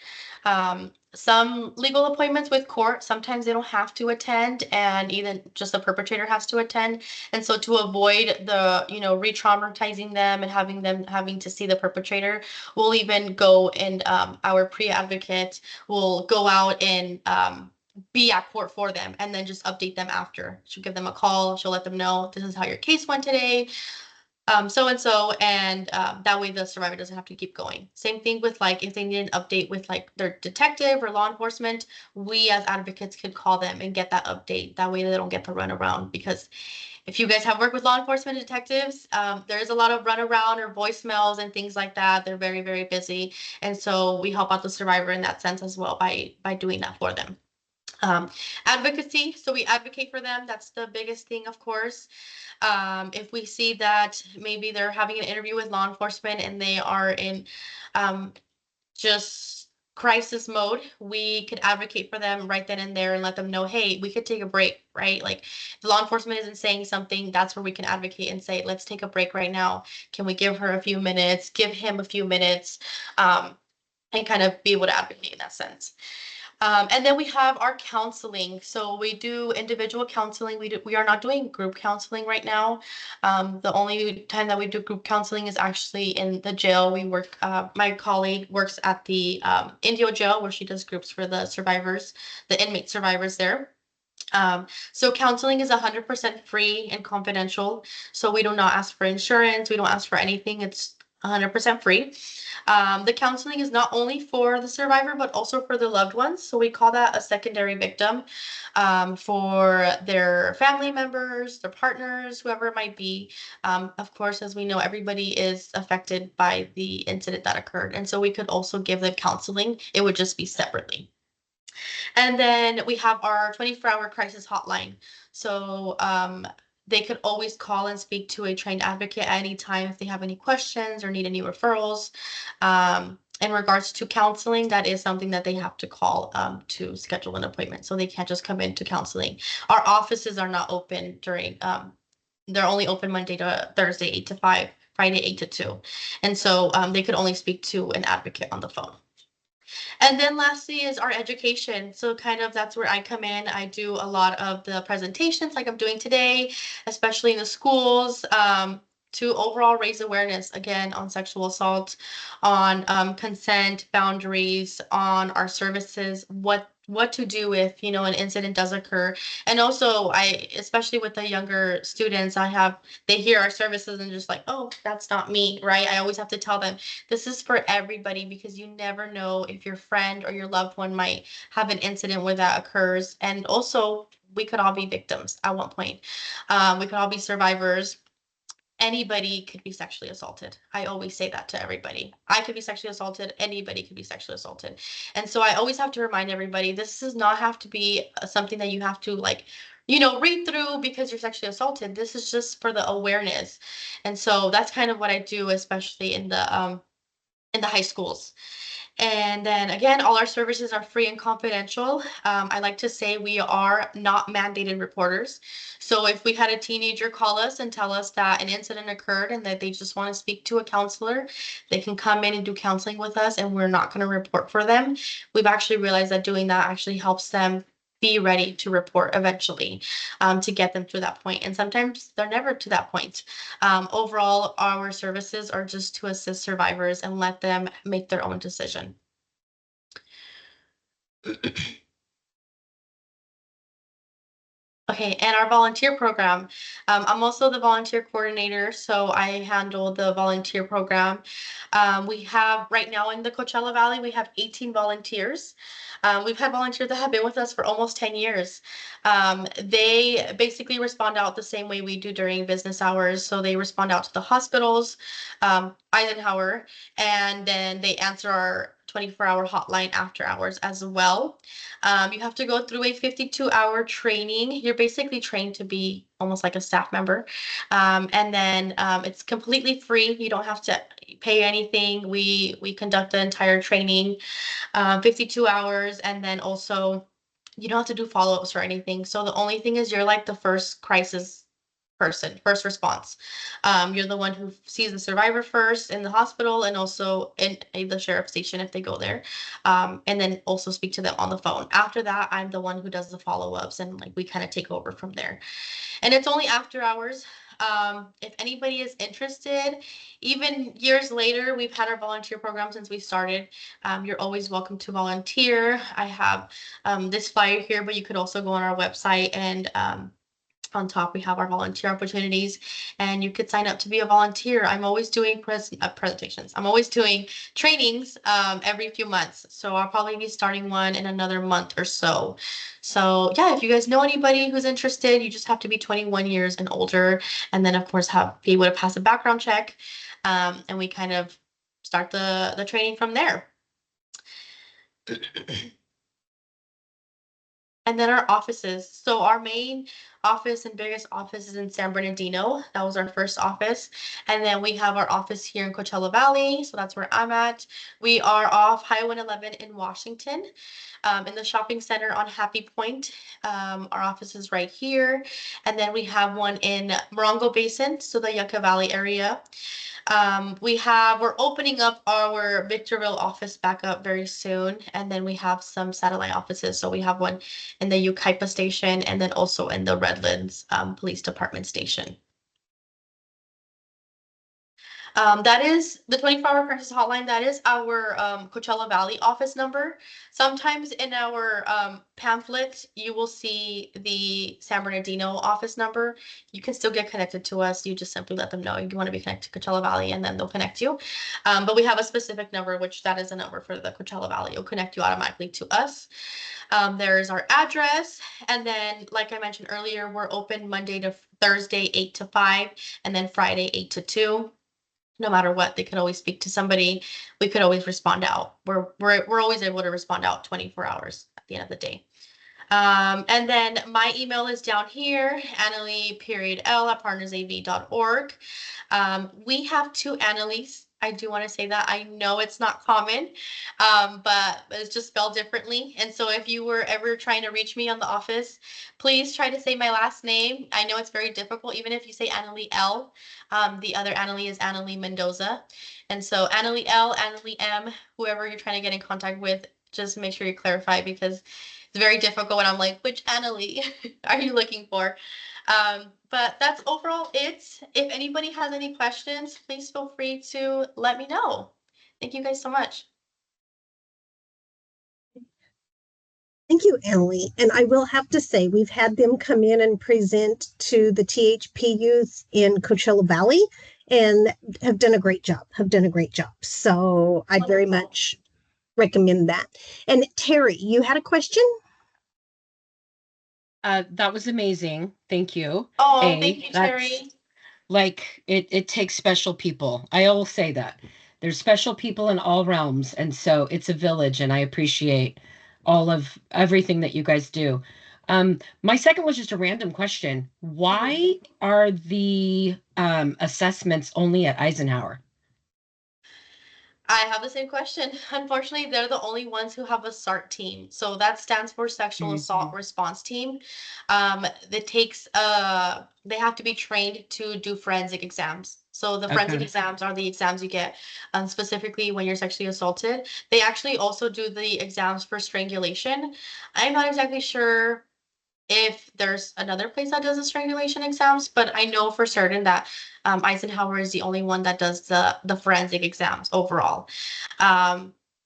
Some legal appointments with court, sometimes they don't have to attend, and even just the perpetrator has to attend. And so to avoid the, re-traumatizing them and having to see the perpetrator, we'll even go and our pre-advocate will go out and be at court for them, and then just update them after. She'll give them a call. She'll let them know, this is how your case went today. So-and-so, and that way the survivor doesn't have to keep going. Same thing with, like, if they need an update with, like, their detective or law enforcement, we as advocates could call them and get that update. That way they don't get to run around, because if you guys have worked with law enforcement detectives, there's a lot of run around or voicemails and things like that. They're very, very busy. And so we help out the survivor in that sense as well by doing that for them. Advocacy, so we advocate for them. That's the biggest thing, of course. If we see that maybe they're having an interview with law enforcement and they are in just crisis mode, we could advocate for them right then and there and let them know, hey, we could take a break, right? Like, if law enforcement isn't saying something, that's where we can advocate and say, let's take a break right now. Can we give her a few minutes, give him a few minutes, and kind of be able to advocate in that sense. And then we have our counseling. So we do individual counseling. We are not doing group counseling right now. The only time that we do group counseling is actually in the jail. We work, my colleague works at the Indio jail where she does groups for the survivors, the inmate survivors there. So counseling is 100% free and confidential. So we do not ask for insurance. We don't ask for anything. It's 100% free. The counseling is not only for the survivor, but also for the loved ones. So we call that a secondary victim, for their family members, their partners, whoever it might be. Of course, as we know, everybody is affected by the incident that occurred. And so we could also give them counseling. It would just be separately. And then we have our 24-hour crisis hotline. So they could always call and speak to a trained advocate at any time if they have any questions or need any referrals. In regards to counseling, that is something that they have to call to schedule an appointment. So they can't just come into counseling. Our offices are not open during, they're only open Monday to Thursday, 8 to 5, Friday, 8 to 2. And so they could only speak to an advocate on the phone. And then lastly is our education. So kind of that's where I come in. I do a lot of the presentations like I'm doing today, especially in the schools, to overall raise awareness again on sexual assault, on consent, boundaries, on our services, what to do if an incident does occur. And also especially with the younger students, they hear our services and just like, oh, that's not me, right? I always have to tell them this is for everybody, because you never know if your friend or your loved one might have an incident where that occurs. And also, we could all be victims at one point. We could all be survivors. Anybody could be sexually assaulted. I always say that to everybody. I could be sexually assaulted. Anybody could be sexually assaulted. And so I always have to remind everybody, this does not have to be something that you have to read through because you're sexually assaulted. This is just for the awareness. And so that's kind of what I do, especially in the high schools. And then again, all our services are free and confidential. I like to say we are not mandated reporters. So if we had a teenager call us and tell us that an incident occurred and that they just want to speak to a counselor, they can come in and do counseling with us, and we're not going to report for them. We've actually realized that doing that actually helps them be ready to report eventually, to get them to that point. And sometimes they're never to that point. Overall, our services are just to assist survivors and let them make their own decision. Okay, and our volunteer program. I'm also the volunteer coordinator, so I handle the volunteer program. We have right now in the Coachella Valley, we have 18 volunteers. We've had volunteers that have been with us for almost 10 years. They basically respond out the same way we do during business hours. So they respond out to the hospitals, Eisenhower, and then they answer our 24-hour hotline after hours as well. You have to go through a 52-hour training. You're basically trained to be almost like a staff member. And then it's completely free. You don't have to pay anything. We conduct the entire training, 52 hours. And then also you don't have to do follow-ups or anything. So the only thing is you're like the first crisis person, first response. You're the one who sees the survivor first in the hospital and also in the sheriff's station if they go there, and then also speak to them on the phone. After that, I'm the one who does the follow-ups, and we kind of take over from there. And it's only after hours. If anybody is interested, even years later, we've had our volunteer program since we started. You're always welcome to volunteer. I have this flyer here, but you could also go on our website, and on top we have our volunteer opportunities, and you could sign up to be a volunteer. I'm always doing presentations. I'm always doing trainings every few months, so I'll probably be starting one in another month or so. So yeah, if you guys know anybody who's interested, you just have to be 21 years and older, and then of course be able to pass a background check, and we kind of start the training from there. And then our offices. So our main office and biggest office is in San Bernardino. That was our first office. And then we have our office here in Coachella Valley. So that's where I'm at. We are off Highway 111 in Washington, in the shopping center on Happy Point. Our office is right here. And then we have one in Morongo Basin, so the Yucca Valley area. We're opening up our Victorville office back up very soon. And then we have some satellite offices. So we have one in the Yucaipa station and then also in the Redlands Police Department station. That is the 24-hour crisis hotline. That is our Coachella Valley office number. Sometimes in our pamphlet, you will see the San Bernardino office number. You can still get connected to us. You just simply let them know you want to be connected to Coachella Valley, and then they'll connect you. But we have a specific number, which that is a number for the Coachella Valley. It'll connect you automatically to us. There's our address. And then, like I mentioned earlier, we're open Monday to Thursday, 8 to 5, and then Friday, 8 to 2. No matter what, they could always speak to somebody. We could always respond out. We're always able to respond out 24 hours at the end of the day. And then my email is down here, Annalie.L@partnersav.org. We have 2 Annalies. I do want to say that. I know it's not common, but it's just spelled differently. And so if you were ever trying to reach me on the office, please try to say my last name. I know it's very difficult, even if you say Annalie L. The other Annalie is Annalie Mendoza. And so Annalie L, Annalie M, whoever you're trying to get in contact with, just make sure you clarify, because it's very difficult when I'm like, which Annalie are you looking for? But that's overall it. If anybody has any questions, please feel free to let me know. Thank you guys so much. Thank you, Emily. And I will have to say, we've had them come in and present to the THP youth in Coachella Valley and have done a great job, So I very much recommend that. And Terry, you had a question? That was amazing. Thank you. Oh, thank you, Terry. Like it takes special people. I always say that. There's special people in all realms, and so it's a village, and I appreciate all of everything that you guys do. My second was just a random question. Why are the assessments only at Eisenhower? I have the same question. Unfortunately, they're the only ones who have a SART team. So that stands for Sexual Assault Response Team. That takes they have to be trained to do forensic exams. So the forensic exams are the exams you get specifically when you're sexually assaulted. They actually also do the exams for strangulation. I'm not exactly sure if there's another place that does the strangulation exams, but I know for certain that Eisenhower is the only one that does the forensic exams overall.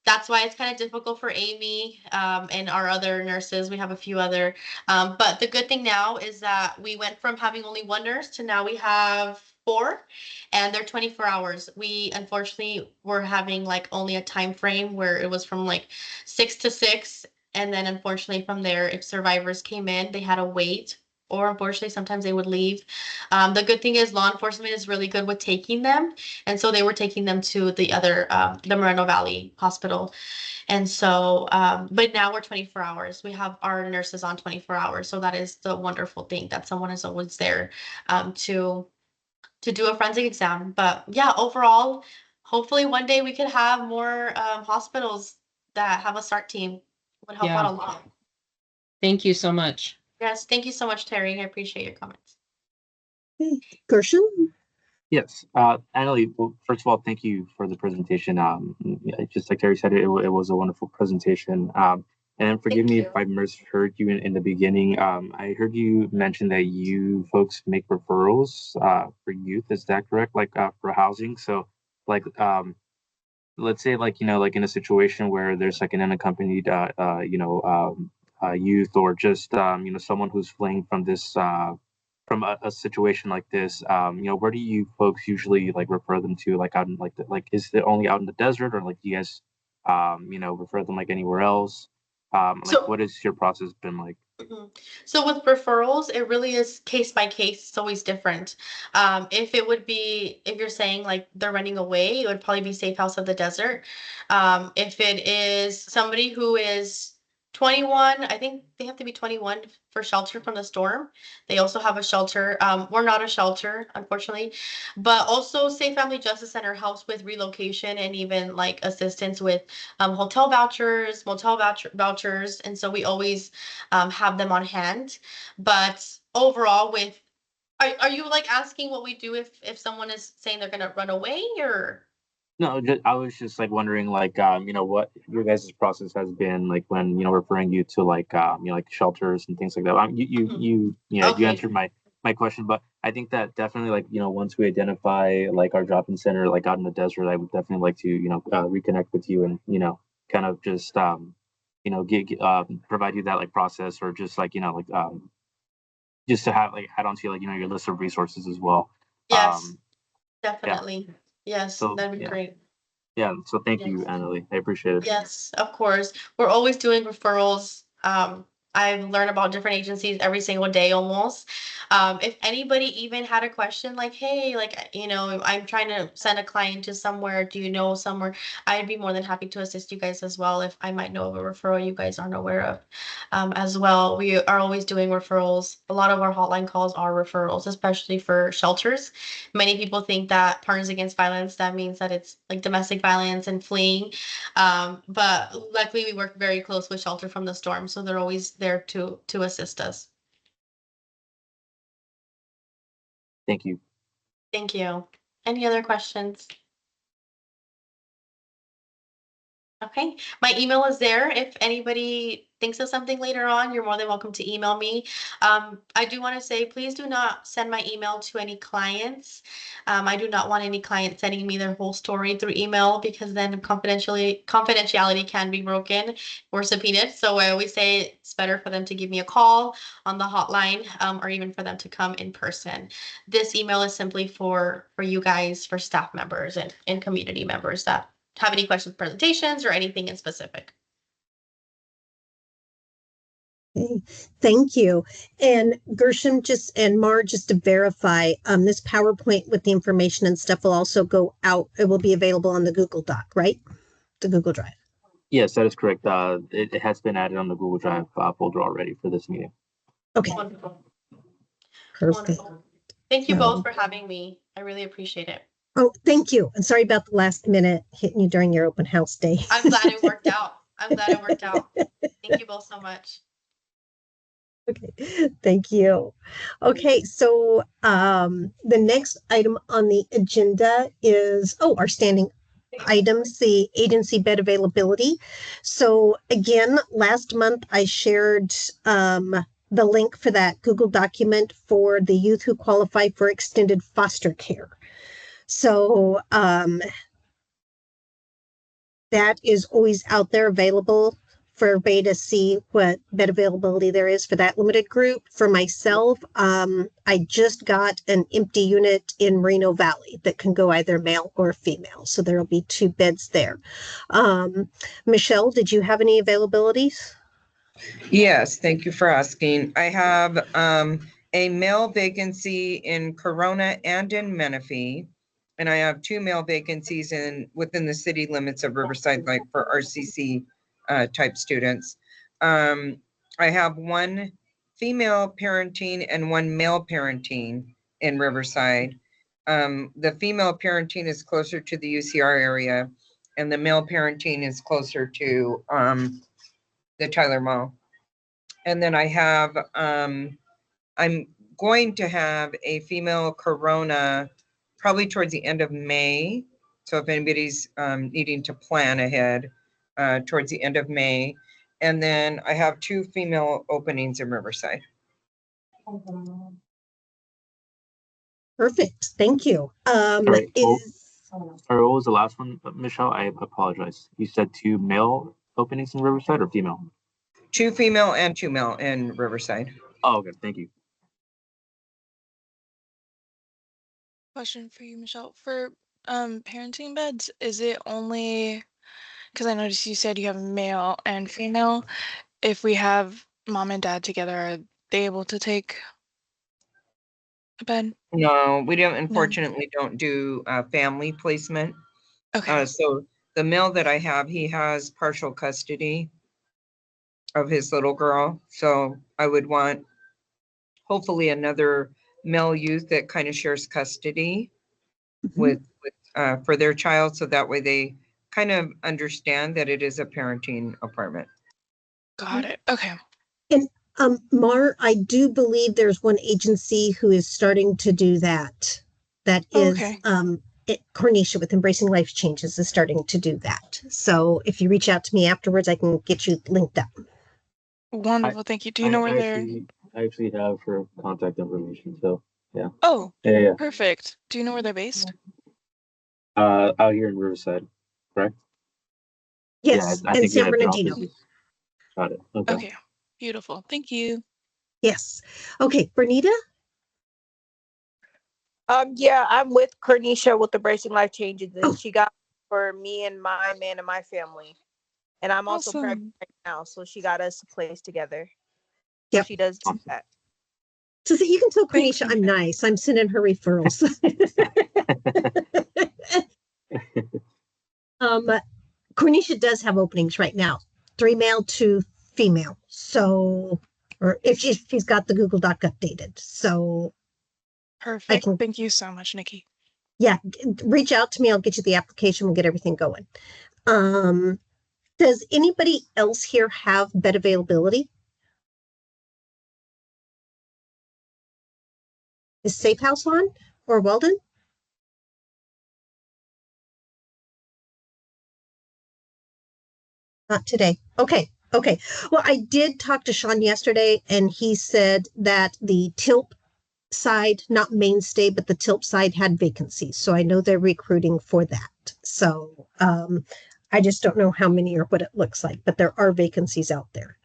That's why it's kind of difficult for Amy and our other nurses. We have a few other, but the good thing now is that we went from having only 1 nurse to now we have 4, and they're 24 hours. We unfortunately were having like only a time frame where it was from like 6 to 6. And then unfortunately from there, if survivors came in, they had to wait, or unfortunately sometimes they would leave. The good thing is law enforcement is really good with taking them. And so they were taking them to the other, the Moreno Valley Hospital. And so, but now we're 24 hours. We have our nurses on 24 hours. So that is the wonderful thing, that someone is always there to do a forensic exam. But yeah, overall, hopefully one day we could have more hospitals that have a SART team. Would help out a lot. Thank you so much. Yes, thank you so much, Terry. I appreciate your comments. Okay. Gershon? Yes, Annalie, well, first of all, thank you for the presentation. Just like Terry said, it was a wonderful presentation. And forgive me if I misheard you in the beginning. I heard you mention that you folks make referrals for youth. Is that correct? Like for housing? So like let's say like like in a situation where there's like an unaccompanied youth, or just someone who's fleeing from this from a situation like this, where do you folks usually like refer them to? Like out in like is it only out in the desert, or like do you guys refer them like anywhere else? What has your process been like? So with referrals, it really is case by case. It's always different. If you're saying like they're running away, it would probably be Safe House of the Desert. If it is somebody who is 21, I think they have to be 21 for shelter from the storm. They also have a shelter. We're not a shelter, unfortunately, but also Safe Family Justice Center helps with relocation and even like assistance with hotel vouchers, vouchers. And so we always have them on hand. But overall, are you like asking what we do if someone is saying they're gonna run away or? No, I was just like wondering, like, what your guys' process has been like when referring you to like, like shelters and things like that. You Okay. answered my question, but I think that definitely like once we identify like our drop-in center like out in the desert, I would definitely like to reconnect with you and kind of just provide you that like process or just like just to have like add on to like your list of resources as well. Yes, Yeah. definitely. Yes, So that'd be yeah. great. Yeah. So thank Yes. you, Annalie. I appreciate it. Yes, of course. We're always doing referrals. I learn about different agencies every single day almost. If anybody even had a question like, hey, like, I'm trying to send a client to somewhere, do you know somewhere? I'd be more than happy to assist you guys as well if I might know of a referral you guys aren't aware of. As well, we are always doing referrals. A lot of our hotline calls are referrals, especially for shelters. Many people think that Partners Against Violence, that means that it's like domestic violence and fleeing. But luckily we work very close with Shelter from the Storm, so they're always there to assist us. Thank you. Thank you. Any other questions? Okay, my email is there. If anybody thinks of something later on, you're more than welcome to email me. I do want to say, please do not send my email to any clients. I do not want any client sending me their whole story through email because then confidentiality can be broken or subpoenaed. So I always say it's better for them to give me a call on the hotline, or even for them to come in person. This email is simply for you guys, for staff members and community members that have any questions, presentations, or anything in specific. Okay, thank you. And Gershom and Mar, just to verify, this PowerPoint with the information and stuff will also go out. It will be available on the Google Doc, right? The Google Drive. Yes, that is correct. It has been added on the Google Drive folder already for this meeting. Okay. Wonderful. Perfect. Wonderful. Thank you both for having me. I really appreciate it. Oh, thank you. And sorry about the last minute hitting you during your open house day. I'm glad it worked out. Thank you both so much. Okay, thank you. Okay, so the next item on the agenda is, our standing items, the agency bed availability. So again, last month I shared the link for that Google document for the youth who qualify for extended foster care. So that is always out there available for everybody to see what bed availability there is for that limited group. For myself, I just got an empty unit in Moreno Valley that can go either male or female. So there'll be 2 beds there. Michelle, did you have any availabilities? Yes, thank you for asking. I have a male vacancy in Corona and in Menifee. And I have 2 male vacancies within the city limits of Riverside, like for RCC type students. I have 1 female parenting and 1 male parenting in Riverside. The female parenting is closer to the UCR area, and the male parenting is closer to the Tyler Mall. And then I have, I'm going to have a female Corona probably towards the end of May. So if anybody's needing to plan ahead, towards the end of May. And then I have 2 female openings in Riverside. Perfect. Thank you. Sorry, what was the last one, Michelle? I apologize. You said 2 male openings in Riverside or female? 2 female and 2 male in Riverside. Oh, okay. Thank you. Question for you, Michelle. For parenting beds, is it only, because I noticed you said you have male and female, if we have mom and dad together, are they able to take a bed? No, we don't, unfortunately, don't do family placement. Okay. So the male that I have, he has partial custody. of his little girl. So I would want hopefully another male youth that kind of shares custody with for their child, so that way they kind of understand that it is a parenting apartment. Got it. Okay. And Mar, I do believe there's one agency who is starting to do that. That is Okay. Cornisha with Embracing Life Changes is starting to do that. So if you reach out to me afterwards, I can get you linked up. Wonderful. Thank you. Do you know where they're? I actually have her contact information. So yeah. Oh, Yeah. perfect. Do you know where they're based? Out here in Riverside, correct? Yes, Yeah, I and think San the Bernardino. office is. Got it. Okay. Okay. Beautiful. Thank you. Yes. Okay, Bernita? Yeah, I'm with Cornisha with the Bracing Life Changes, and Oh. she got for me and my man and my family. And I'm also pregnant Awesome. right now, so she got us placed together. So Yep. she does Awesome. that. So you can tell Thank Cornisha you. I'm nice. I'm sending her referrals. Cornisha does have openings right now, 3 male, 2 female. So, or if she's got the Google Doc updated. So Perfect. Thank you so much, Nikki. Yeah, reach out to me. I'll get you the application. We'll get everything going. Does anybody else here have bed availability? Is Safe House on or Weldon? Not today. Okay. Well, I did talk to Sean yesterday, and he said that the Tilt side, not Mainstay, but the Tilt side had vacancies. So I know they're recruiting for that. So I just don't know how many or what it looks like, but there are vacancies out there.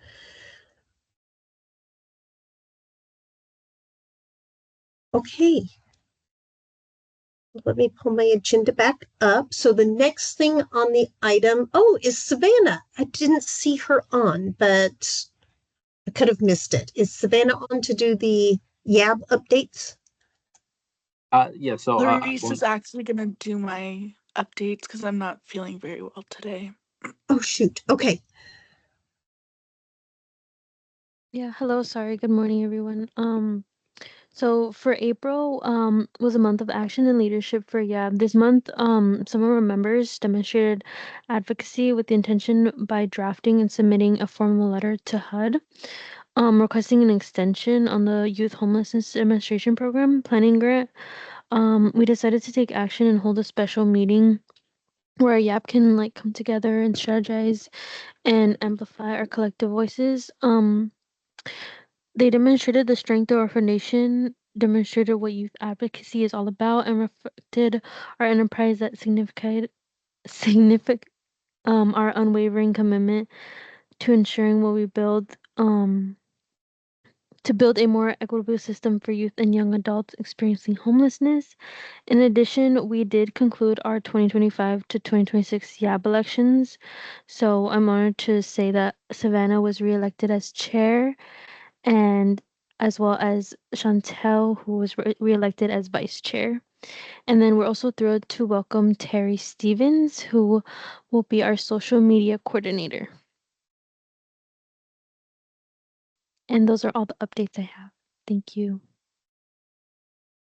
Okay. Let me pull my agenda back up. So the next thing on the item, is Savannah. I didn't see her on, but I could have missed it. Is Savannah on to do the YAB updates? Yeah. So Clarice is actually gonna do my updates because I'm not feeling very well today. Oh shoot. Okay. Yeah, hello, sorry. Good morning, everyone. So for April, was a month of action and leadership for YAB. This month, some of our members demonstrated advocacy with the intention by drafting and submitting a formal letter to HUD, requesting an extension on the Youth Homelessness Administration Program planning grant. We decided to take action and hold a special meeting where YAB can like come together and strategize and amplify our collective voices. They demonstrated the strength of our foundation, demonstrated what youth advocacy is all about, and reflected our enterprise that significant our unwavering commitment to ensuring what we build to build a more equitable system for youth and young adults experiencing homelessness. In addition, we did conclude our 2025 to 2026 YAB elections. So I'm honored to say that Savannah was reelected as chair, and as well as Chantel, who was reelected as vice chair. And then we're also thrilled to welcome Terry Stevens, who will be our social media coordinator. And those are all the updates I have. Thank you.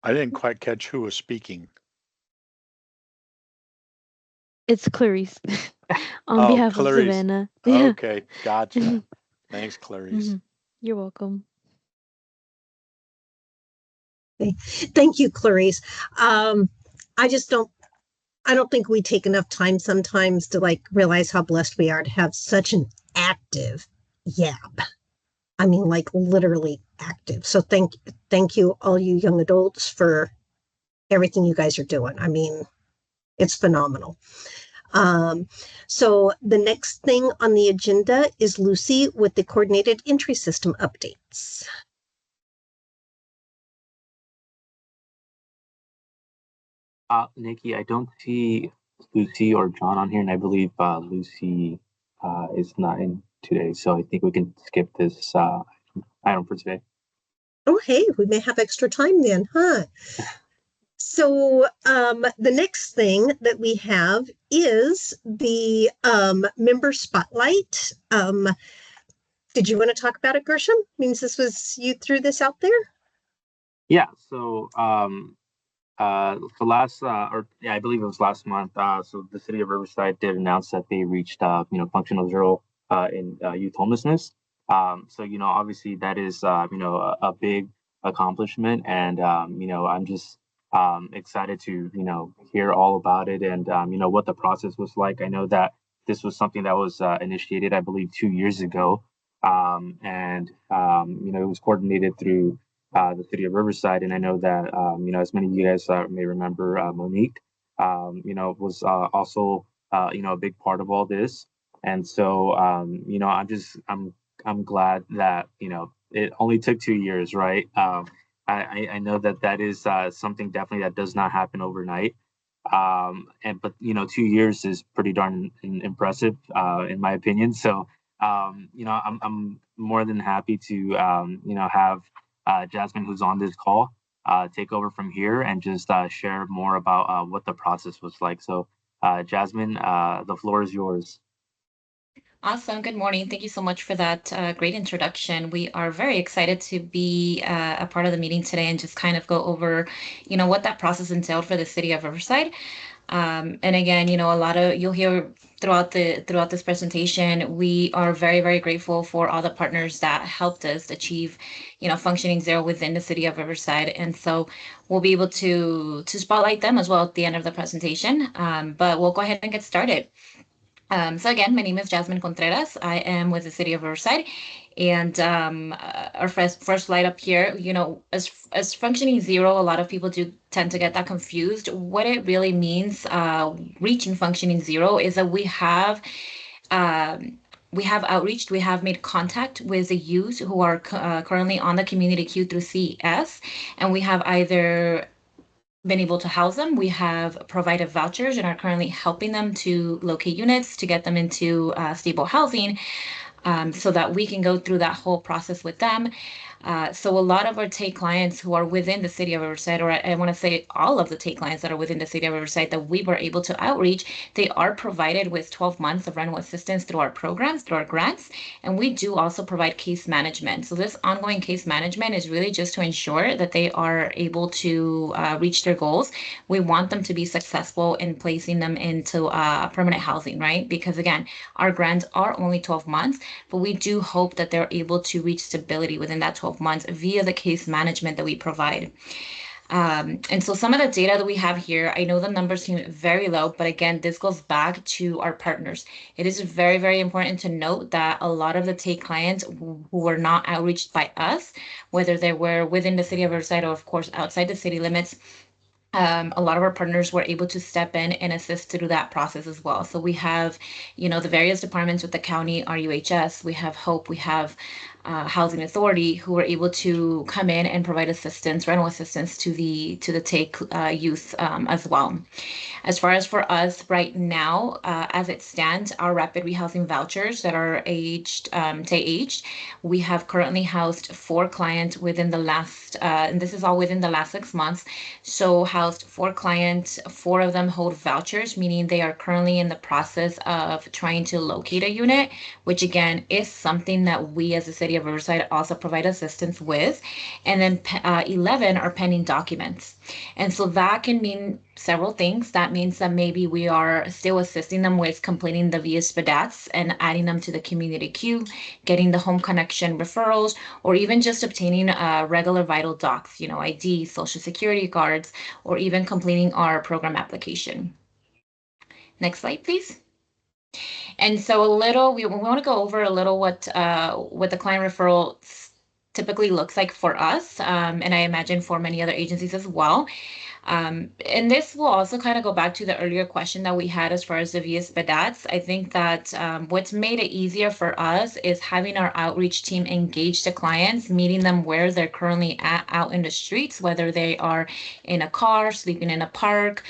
I didn't quite catch who was speaking. It's Clarice on behalf Clarice. of Savannah. Okay, gotcha. Thanks, Clarice. You're welcome. Thank you, Clarice. I don't think we take enough time sometimes to like realize how blessed we are to have such an active YAB. I mean, like literally active. So thank you, all you young adults, for everything you guys are doing. I mean, it's phenomenal. So the next thing on the agenda is Lucy with the coordinated entry system updates. Nikki, I don't see Lucy or John on here, and I believe Lucy is not in today, so I think we can skip this item for today. Oh, hey, we may have extra time then, huh? So the next thing that we have is the member spotlight. Did you want to talk about it, Gershom? Means this was you threw this out there? Yeah. So for last or yeah, I believe it was last month. So the city of Riverside did announce that they reached functional zero in youth homelessness. So obviously that is a big accomplishment, and I'm just excited to hear all about it, and what the process was like. I know that this was something that was initiated, I believe, 2 years ago, and it was coordinated through the city of Riverside. And I know that, as many of you guys may remember, Monique, was also, a big part of all this. And so, I'm glad that, it only took 2 years, right? I know that that is something definitely that does not happen overnight. But 2 years is pretty darn impressive, in my opinion. So, I'm more than happy to, have Jasmine, who's on this call, take over from here and just share more about what the process was like. So, Jasmine, the floor is yours. Awesome. Good morning. Thank you so much for that great introduction. We are very excited to be a part of the meeting today and just kind of go over, what that process entailed for the city of Riverside. And again, a lot of you'll hear throughout this presentation, we are very, very grateful for all the partners that helped us achieve, functioning zero within the city of Riverside. And so we'll be able to spotlight them as well at the end of the presentation. But we'll go ahead and get started. So again, my name is Jasmine Contreras. I am with the city of Riverside. And our first slide up here, as functioning zero, a lot of people do tend to get that confused. What it really means, reaching functioning zero, is that we have outreached, we have made contact with the youth who are currently on the community queue through CES, and we have either been able to house them. We have provided vouchers and are currently helping them to locate units to get them into stable housing, so that we can go through that whole process with them. So a lot of our take clients who are within the city of Riverside, or I want to say all of the take clients that are within the city of Riverside that we were able to outreach, they are provided with 12 months of rental assistance through our programs, through our grants, and we do also provide case management. So this ongoing case management is really just to ensure that they are able to reach their goals. We want them to be successful in placing them into permanent housing, right? Because again, our grants are only 12 months, but we do hope that they're able to reach stability within that 12 months via the case management that we provide. And so some of the data that we have here, I know the numbers seem very low, but again, this goes back to our partners. It is very, very important to note that a lot of the take clients who were not outreached by us, whether they were within the city of Riverside or of course outside the city limits, a lot of our partners were able to step in and assist through that process as well. So we have, the various departments with the county, RUHS, we have HOPE, we have Housing Authority, who were able to come in and provide assistance, rental assistance to the take youth as well. As far as for us right now, as it stands, our rapid rehousing vouchers that are aged, we have currently housed 4 clients within the last, and this is all within the last 6 months. So housed 4 clients, 4 of them hold vouchers, meaning they are currently in the process of trying to locate a unit, which again is something that we as the city of Riverside also provide assistance with. And then 11 are pending documents. And so that can mean several things. That means that maybe we are still assisting them with completing the VSPDATs and adding them to the community queue, getting the home connection referrals, or even just obtaining regular vital docs, ID, social security cards, or even completing our program application. Next slide, please. And so we want to go over a little what the client referral typically looks like for us, and I imagine for many other agencies as well. And this will also kind of go back to the earlier question that we had as far as the VSPDATs. I think that what's made it easier for us is having our outreach team engage the clients, meeting them where they're currently at out in the streets, whether they are in a car, sleeping in a park,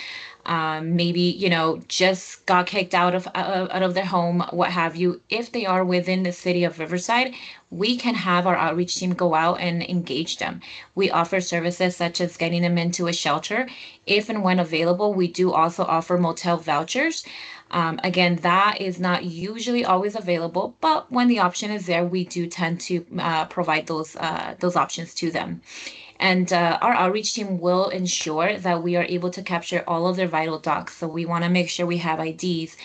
maybe just got kicked out of their home, what have you. If they are within the city of Riverside, we can have our outreach team go out and engage them. We offer services such as getting them into a shelter. If and when available, we do also offer motel vouchers. Again, that is not usually always available, but when the option is there, we do tend to provide those options to them. And our outreach team will ensure that we are able to capture all of their vital docs. So we want to make sure we have IDs,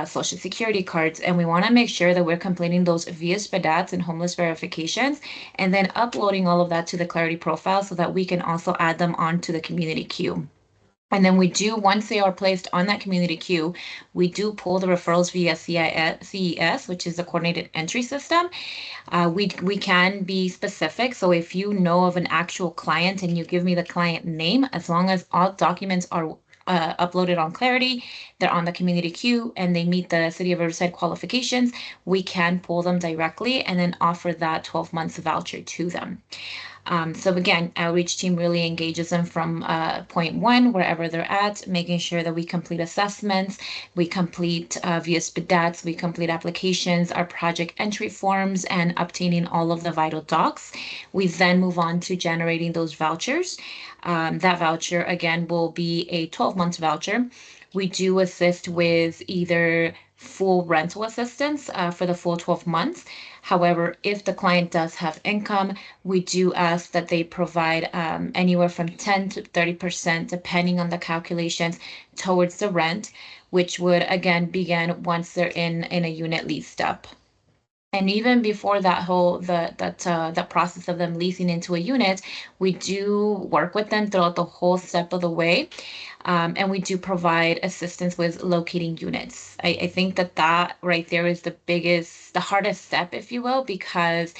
social security cards, and we want to make sure that we're completing those via SPDATs and homeless verifications, and then uploading all of that to the Clarity profile so that we can also add them onto the community queue. And then we do, once they are placed on that community queue, we do pull the referrals via CES, which is the coordinated entry system. We can be specific. So if you know of an actual client and you give me the client name, as long as all documents are uploaded on Clarity, they're on the community queue, and they meet the City of Riverside qualifications, we can pull them directly and then offer that 12 months voucher to them. So again, outreach team really engages them from point one, wherever they're at, making sure that we complete assessments, we complete via SPDATs, we complete applications, our project entry forms, and obtaining all of the vital docs. We then move on to generating those vouchers. That voucher, again, will be a 12-month voucher. We do assist with either full rental assistance for the full 12 months. However, if the client does have income, we do ask that they provide anywhere from 10 to 30%, depending on the calculations, towards the rent, which would again begin once they're in a unit leased up. And even before that whole the process of them leasing into a unit, we do work with them throughout the whole step of the way. And we do provide assistance with locating units. I think that right there is the hardest step, if you will, because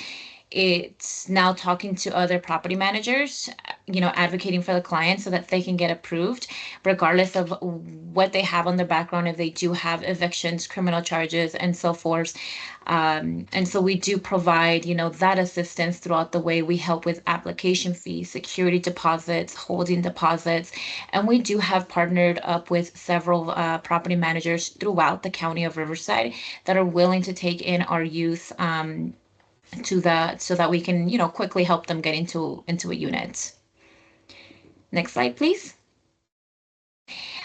it's now talking to other property managers, advocating for the client so that they can get approved, regardless of what they have on their background, if they do have evictions, criminal charges, and so forth. And so we do provide, that assistance throughout the way. We help with application fees, security deposits, holding deposits, and we do have partnered up with several property managers throughout the county of Riverside that are willing to take in our youth so that we can, quickly help them get into a unit. Next slide, please.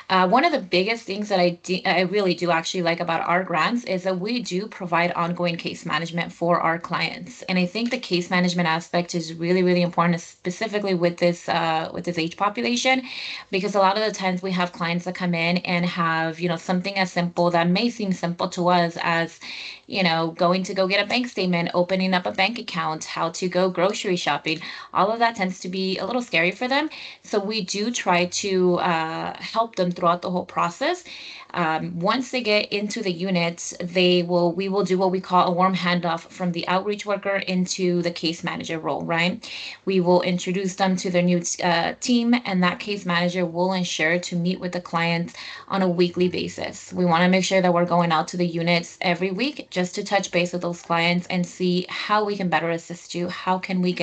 One of the biggest things that I really do actually like about our grants is that we do provide ongoing case management for our clients. And I think the case management aspect is really, really important, specifically with this age population, because a lot of the times we have clients that come in and have, something as simple that may seem simple to us as, going to go get a bank statement, opening up a bank account, how to go grocery shopping. All of that tends to be a little scary for them. So we do try to help them throughout the whole process. Once they get into the units, we will do what we call a warm handoff from the outreach worker into the case manager role, right? We will introduce them to their new team, and that case manager will ensure to meet with the clients on a weekly basis. We want to make sure that we're going out to the units every week just to touch base with those clients and see how we can better assist you. How can we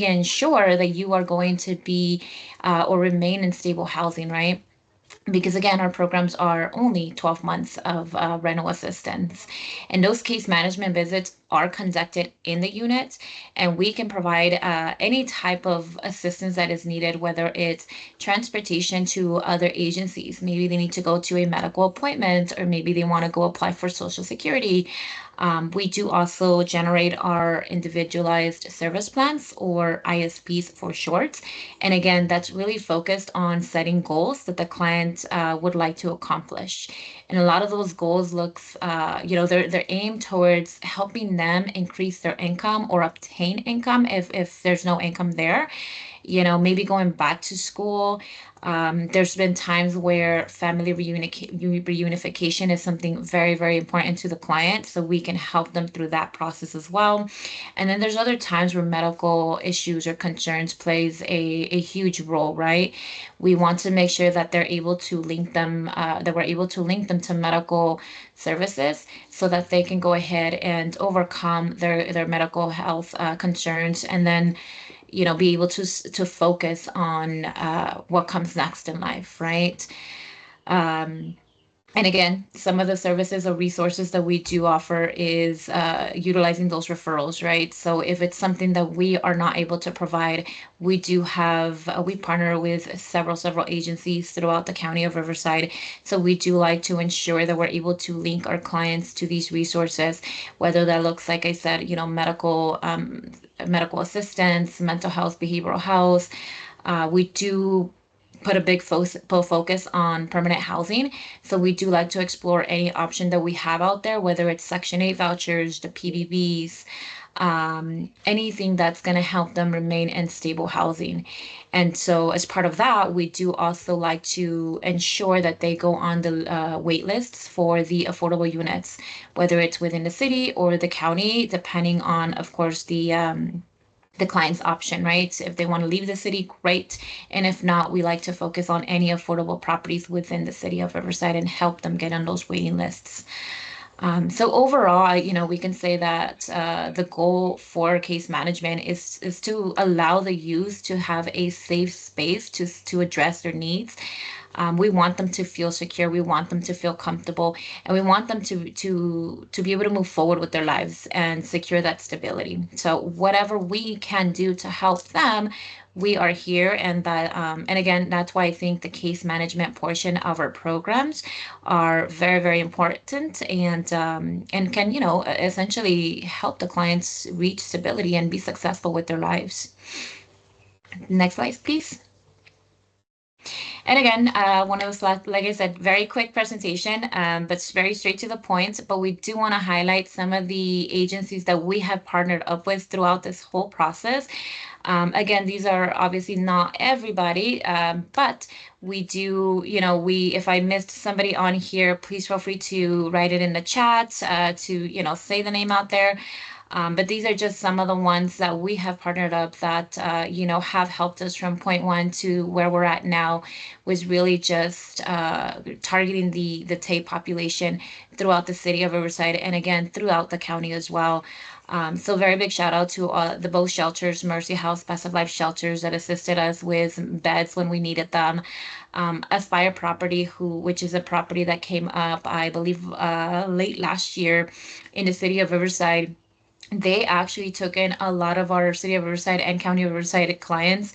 ensure that you are going to be or remain in stable housing, right? Because again, our programs are only 12 months of rental assistance. And those case management visits are conducted in the unit, and we can provide any type of assistance that is needed, whether it's transportation to other agencies. Maybe they need to go to a medical appointment, or maybe they want to go apply for Social Security. We do also generate our individualized service plans, or ISPs for short. And again, that's really focused on setting goals that the client would like to accomplish. And a lot of those goals they're aimed towards helping them increase their income or obtain income if there's no income there. Maybe going back to school. There's been times where family reunification is something very, very important to the client, so we can help them through that process as well. And then there's other times where medical issues or concerns plays a huge role, right? We want to make sure that they're able to link them, that we're able to link them to medical services so that they can go ahead and overcome their medical health concerns, and then be able to focus on what comes next in life, right? And again, some of the services or resources that we do offer is utilizing those referrals, right? So if it's something that we are not able to provide, we do have, we partner with several agencies throughout the county of Riverside. So we do like to ensure that we're able to link our clients to these resources, whether that looks, like I said, medical assistance, mental health, behavioral health. We do put a big focus on permanent housing. So we do like to explore any option that we have out there, whether it's Section 8 vouchers, the PBVs, anything that's going to help them remain in stable housing. And so as part of that, we do also like to ensure that they go on the wait lists for the affordable units, whether it's within the city or the county, depending on, of course, the client's option, right? So if they want to leave the city, great. And if not, we like to focus on any affordable properties within the city of Riverside and help them get on those waiting lists. So overall, we can say that the goal for case management is to allow the youth to have a safe space to address their needs. We want them to feel secure. We want them to feel comfortable, and we want them to be able to move forward with their lives and secure that stability. So whatever we can do to help them, we are here. And again, that's why I think the case management portion of our programs are very important, and can essentially help the clients reach stability and be successful with their lives. Next slide, please. And again, one of those, like I said, very quick presentation, but it's very straight to the point. But we do want to highlight some of the agencies that we have partnered up with throughout this whole process. Again, these are obviously not everybody, but we do, if I missed somebody on here, please feel free to write it in the chat, to, say the name out there. But these are just some of the ones that we have partnered up that, have helped us from point one to where we're at now, was really just targeting the TAPE population throughout the city of Riverside, and again, throughout the county as well. So very big shout out to the both shelters, Mercy House, Best of Life shelters, that assisted us with beds when we needed them. Aspire Property, which is a property that came up, I believe, late last year in the city of Riverside. They actually took in a lot of our City of Riverside and County of Riverside clients,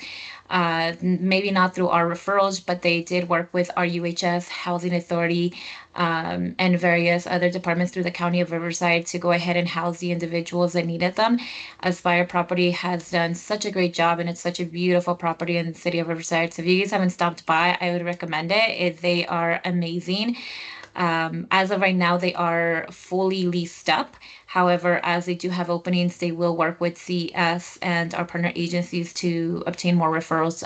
maybe not through our referrals, but they did work with our UHS, Housing Authority, and various other departments through the County of Riverside to go ahead and house the individuals that needed them. Aspire Property has done such a great job, and it's such a beautiful property in the City of Riverside. So if you guys haven't stopped by, I would recommend it. They are amazing. As of right now, they are fully leased up. However, as they do have openings, they will work with CS and our partner agencies to obtain more referrals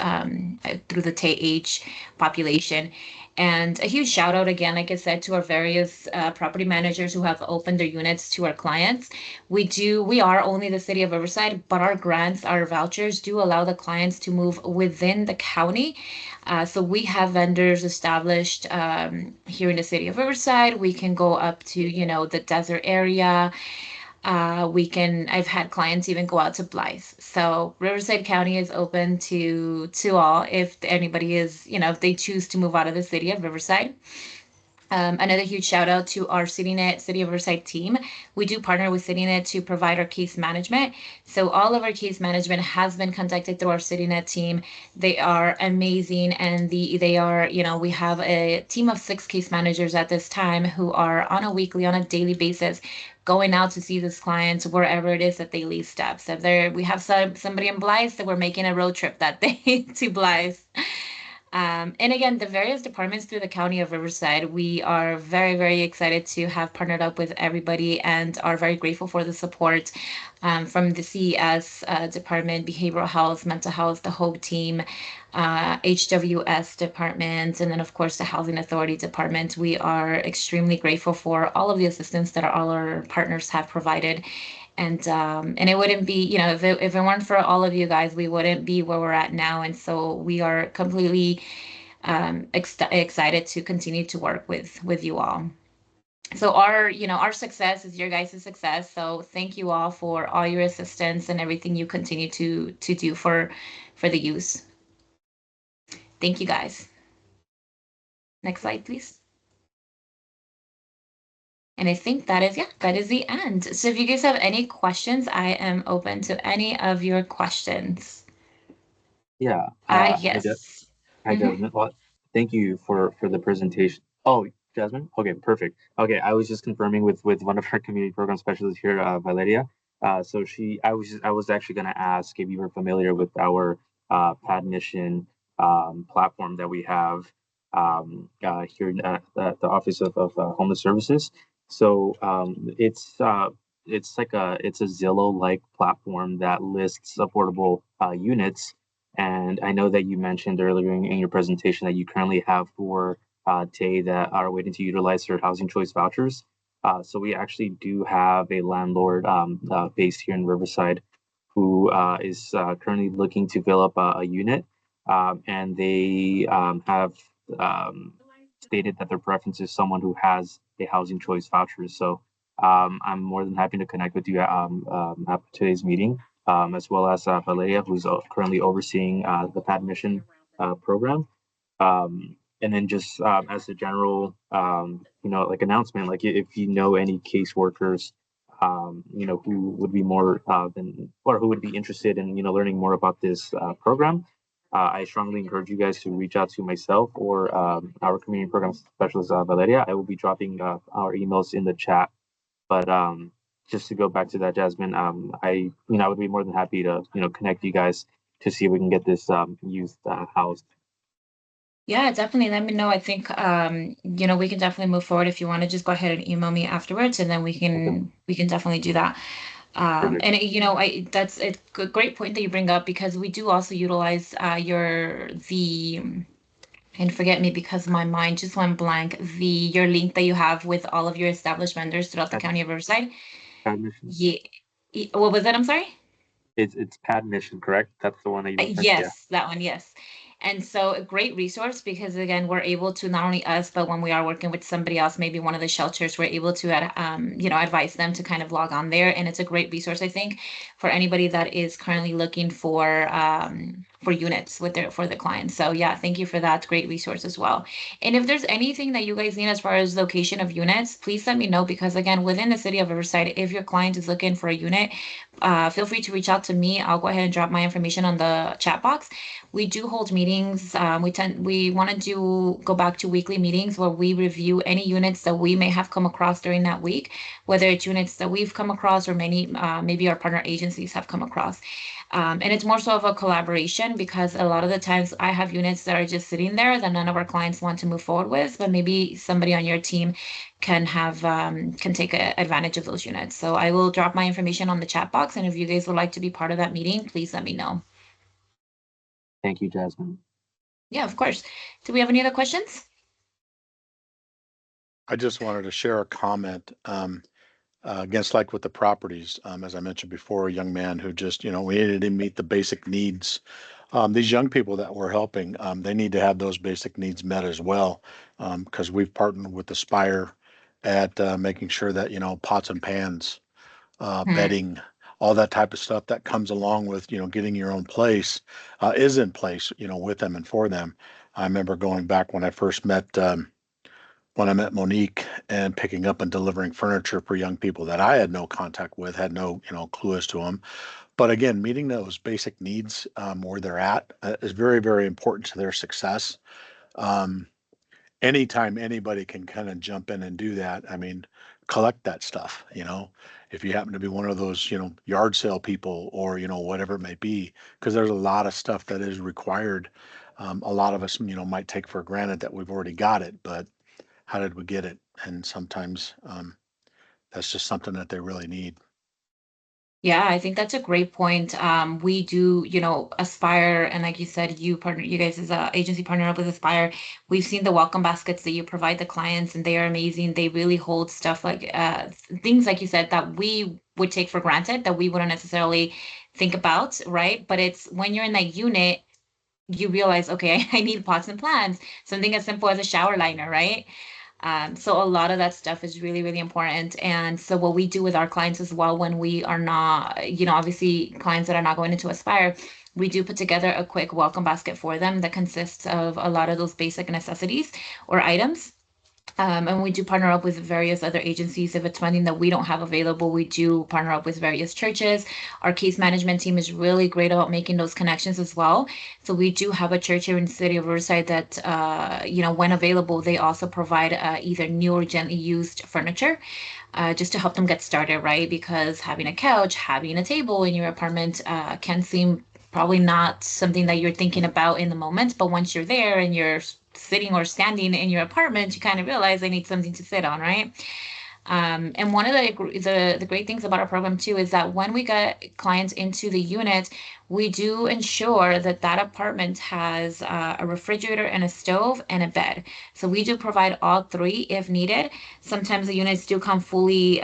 through the TAH population. And a huge shout out again, like I said, to our various property managers who have opened their units to our clients. We are only the City of Riverside, but our grants, our vouchers do allow the clients to move within the county. So we have vendors established here in the City of Riverside. We can go up to, the desert area. I've had clients even go out to Blythe. So Riverside County is open to all if anybody is, if they choose to move out of the City of Riverside. Another huge shout out to our CityNet City of Riverside team. We do partner with CityNet to provide our case management. So all of our case management has been conducted through our CityNet team. They are amazing, and they are, we have a team of 6 case managers at this time who are on a daily basis going out to see these clients wherever it is that they leave steps. So we have somebody in Blythe, that we're making a road trip that day to Blythe. And again, the various departments through the County of Riverside, we are very excited to have partnered up with everybody and are very grateful for the support from the CES department, behavioral health, mental health, the HOPE team, HWS department, and then of course the Housing Authority department. We are extremely grateful for all of the assistance that all our partners have provided. And it wouldn't be, if it weren't for all of you guys, we wouldn't be where we're at now. And so we are completely excited to continue to work with you all. So our success is your guys' success. So thank you all for all your assistance and everything you continue to do for the youth. Thank you guys. Next slide, please. And I think that is the end. So if you guys have any questions, I am open to any of your questions. Yeah. Yes. Hi, Jasmine. Well, thank you for the presentation. Oh, Jasmine. Okay, perfect. Okay, I was just confirming with one of our community program specialists here, Valeria. So I was actually going to ask if you were familiar with our Pad Mission platform that we have here at the Office of Homeless Services. So it's like it's a Zillow-like platform that lists affordable units, and I know that you mentioned earlier in your presentation that you currently have 4 TAY that are waiting to utilize their housing choice vouchers. So we actually do have a landlord based here in Riverside who is currently looking to fill up a unit, and they have stated that their preference is someone who has a housing choice voucher. So I'm more than happy to connect with you after today's meeting, as well as Valeria, who's currently overseeing the PAD mission program. And then just as a general, like announcement, like if you know any caseworkers, who would be more or who would be interested in, learning more about this program, I strongly encourage you guys to reach out to myself or our community program specialist, Valeria. I will be dropping our emails in the chat. But just to go back to that, Jasmine, I would be more than happy to, connect you guys to see if we can get this youth housed. Yeah, definitely. Let me know. I think we can definitely move forward if you want to just go ahead and email me afterwards, and then Okay. we can definitely do that. Perfect. And that's a great point that you bring up, because we do also utilize and forget me because my mind just went blank, your link that you have with all of your established vendors throughout the Pad, county of Riverside. Pad mission. Yeah. What was that? I'm sorry? It's Pad mission, correct? That's the one that you mentioned. Yeah. Yes, that one, yes. And so a great resource, because again, we're able to, not only us, but when we are working with somebody else, maybe one of the shelters, we're able to advise them to kind of log on there. And it's a great resource, I think, for anybody that is currently looking for units for the clients. So yeah, thank you for that great resource as well. And if there's anything that you guys need as far as location of units, please let me know, because again, within the city of Riverside, if your client is looking for a unit, feel free to reach out to me. I'll go ahead and drop my information on the chat box. We do hold meetings. We want to go back to weekly meetings where we review any units that we may have come across during that week, whether it's units that we've come across or maybe our partner agencies have come across. And it's more so of a collaboration, because a lot of the times I have units that are just sitting there that none of our clients want to move forward with, but maybe somebody on your team can take advantage of those units. So I will drop my information on the chat box, and if you guys would like to be part of that meeting, please let me know. Thank you, Jasmine. Yeah, of course. Do we have any other questions? I just wanted to share a comment against, like, with the properties. As I mentioned before, a young man who just, we needed to meet the basic needs. These young people that we're helping, they need to have those basic needs met as well, because we've partnered with Aspire at making sure that, pots and pans, bedding, all that type of stuff that comes along with, getting your own place, is in place, with them and for them. I remember going back when I met Monique and picking up and delivering furniture for young people that I had no contact with, had no, clue as to them. But again, meeting those basic needs, where they're at, is very, very important to their success. Um, Anytime anybody can kind of jump in and do that, I mean, collect that stuff, if you happen to be one of those, yard sale people, or, whatever it may be, because there's a lot of stuff that is required. A lot of us, might take for granted that we've already got it, but how did we get it? And sometimes that's just something that they really need. Yeah, I think that's a great point. We do, Aspire, and like you said, you guys as a agency partner up with Aspire. We've seen the welcome baskets that you provide the clients, and they are amazing. They really hold stuff like things like you said that we would take for granted, that we wouldn't necessarily think about, right? But it's when you're in that unit, you realize, okay, I need pots and plants, something as simple as a shower liner, right? So a lot of that stuff is really, really important. And so what we do with our clients as well, when we are not, obviously clients that are not going into Aspire, we do put together a quick welcome basket for them that consists of a lot of those basic necessities or items. And we do partner up with various other agencies. If it's funding that we don't have available, we do partner up with various churches. Our case management team is really great about making those connections as well. So we do have a church here in the city of Riverside that, when available, they also provide either new or gently used furniture. Just to help them get started, right? Because having a couch, having a table in your apartment can seem probably not something that you're thinking about in the moment, but once you're there and you're sitting or standing in your apartment, you kind of realize I need something to sit on, right? And one of the great things about our program too is that when we get clients into the unit, we do ensure that that apartment has a refrigerator and a stove and a bed. So we do provide all three if needed. Sometimes the units do come fully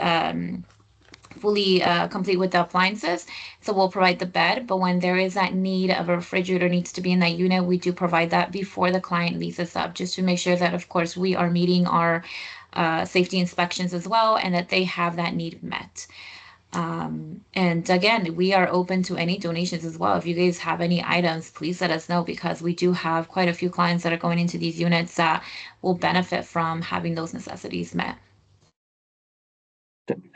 complete with the appliances. So we'll provide the bed, but when there is that need of a refrigerator needs to be in that unit, we do provide that before the client leases up, just to make sure that, of course, we are meeting our safety inspections as well, and that they have that need met. And again, we are open to any donations as well. If you guys have any items, please let us know, because we do have quite a few clients that are going into these units that will benefit from having those necessities met.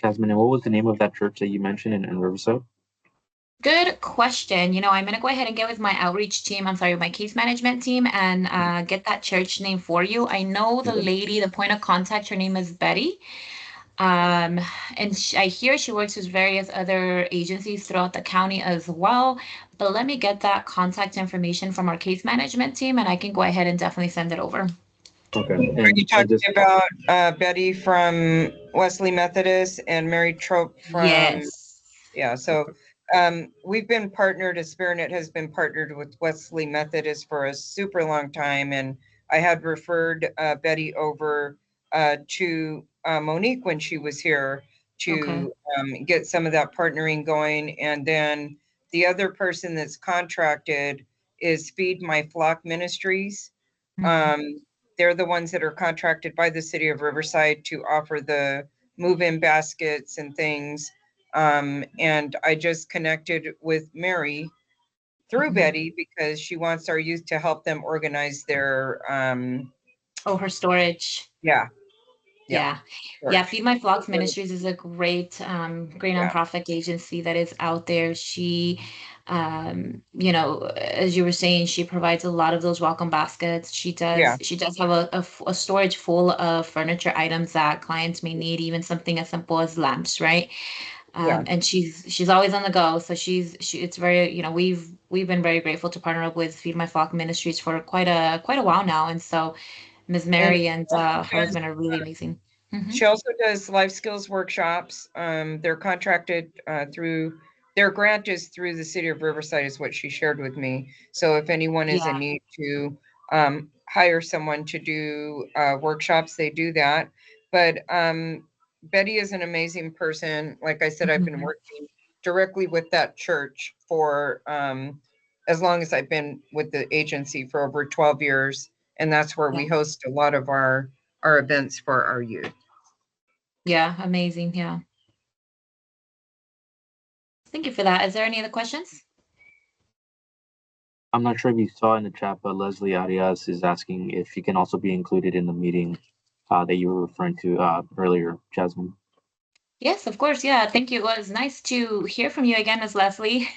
Jasmine, and what was the name of that church that you mentioned in Riverside? Good question. I'm going to go ahead and get with my outreach team. I'm sorry, my case management team, and get that church name for you. I know the lady, the point of contact, her name is Betty. And I hear she works with various other agencies throughout the county as well. But let me get that contact information from our case management team, and I can go ahead and definitely send it over. Okay. Are you talking about Betty from Wesley Methodist and Mary Trope from? Yes. Yeah, so we've been partnered, Aspiranet has been partnered with Wesley Methodist for a super long time. And I had referred Betty over to Monique when she was here to get some of that partnering going. And then the other person that's contracted is Feed My Flock Ministries. They're the ones that are contracted by the city of Riverside to offer the move-in baskets and things. And I just connected with Mary through Betty because she wants our youth to help them organize their her storage. Yeah. Feed My Flocks Ministries is a great nonprofit agency that is out there. She, as you were saying, she provides a lot of those welcome baskets. She does have a storage full of furniture items that clients may need, even something as simple as lamps, right? And she's always on the go. So it's very, we've been very grateful to partner up with Feed My Flock Ministries for quite a while now. And so Ms. Mary and her husband are really amazing. She also does life skills workshops. They're contracted through, their grant is through the city of Riverside is what she shared with me. So if anyone is in need to hire someone to do workshops, they do that. But Betty is an amazing person. Like I said, I've been working directly with that church for as long as I've been with the agency, for over 12 years. And that's where we host a lot of our events for our youth. Yeah, amazing. Yeah. Thank you for that. Is there any other questions? I'm not sure if you saw in the chat, but Leslie Arias is asking if you can also be included in the meeting that you were referring to earlier, Jasmine. Yes, of course. Yeah, thank you. It was nice to hear from you again, Ms. Leslie.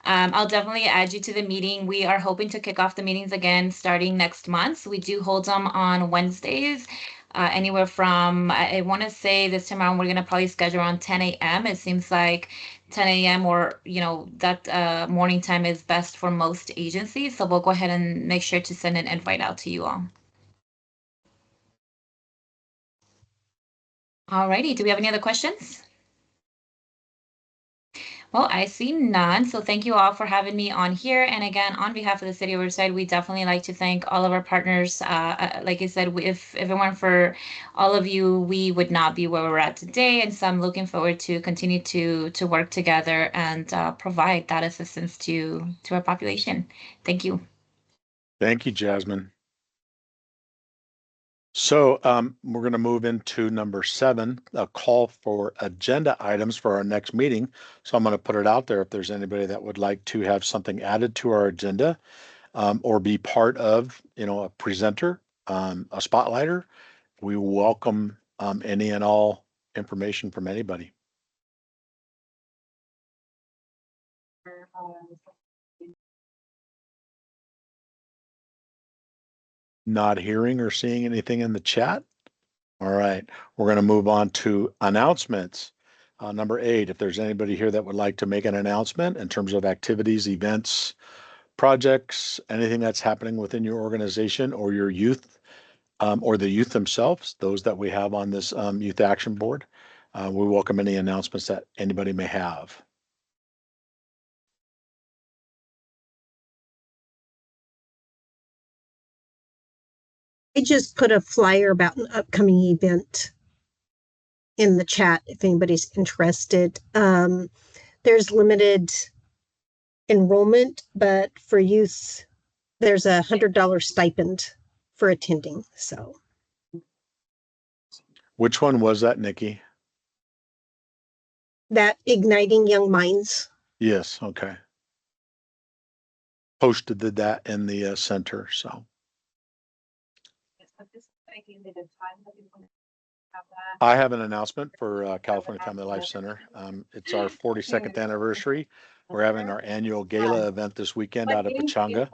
I'll definitely add you to the meeting. We are hoping to kick off the meetings again starting next month. We do hold them on Wednesdays, anywhere from, I want to say this time around, we're going to probably schedule around 10 a.m. It seems like 10 a.m. or, that morning time is best for most agencies. So we'll go ahead and make sure to send an invite out to you all. Alrighty, do we have any other questions? Well, I see none. So thank you all for having me on here. And again, on behalf of the City of Riverside, we definitely like to thank all of our partners. Like I said, if it weren't for all of you, we would not be where we're at today. And so I'm looking forward to continue to work together and provide that assistance to our population. Thank you. Thank you, Jasmine. So we're going to move into number 7, a call for agenda items for our next meeting. So I'm going to put it out there if there's anybody that would like to have something added to our agenda or be part of, a presenter, a spotlighter, we welcome any and all information from anybody. Not hearing or seeing anything in the chat. All right, we're going to move on to announcements. Number 8, if there's anybody here that would like to make an announcement in terms of activities, events, projects, anything that's happening within your organization or your youth, or the youth themselves, those that we have on this Youth Action Board, we welcome any announcements that anybody may have. I just put a flyer about an upcoming event in the chat if anybody's interested. There's limited enrollment, but for youth, there's a $100 stipend for attending. So, which one was that, Nikki? That Igniting Young Minds. Yes. Okay. Posted that in the center. So. I have an announcement for California Family Life Center. It's our 42nd anniversary. We're having our annual gala event this weekend out of Pachanga.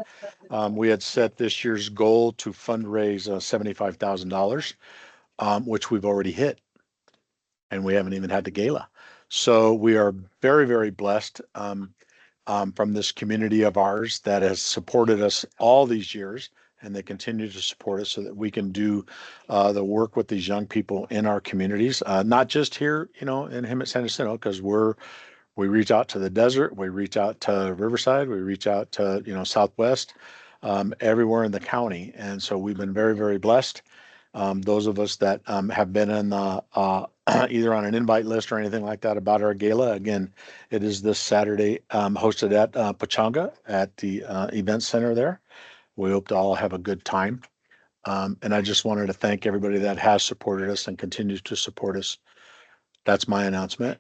We had set this year's goal to fundraise $75,000, which we've already hit, and we haven't even had the gala. So we are very, very blessed from this community of ours that has supported us all these years, and they continue to support us so that we can do the work with these young people in our communities, not just here, in Hemet San Jacinto, because we reach out to the desert, we reach out to Riverside, we reach out to Southwest, everywhere in the county, and so we've been very, very blessed. Those of us that have been in the either on an invite list or anything like that about our gala, again, it is this Saturday, hosted at Pachanga at the event center there. We hope to all have a good time. And I just wanted to thank everybody that has supported us and continues to support us. That's my announcement.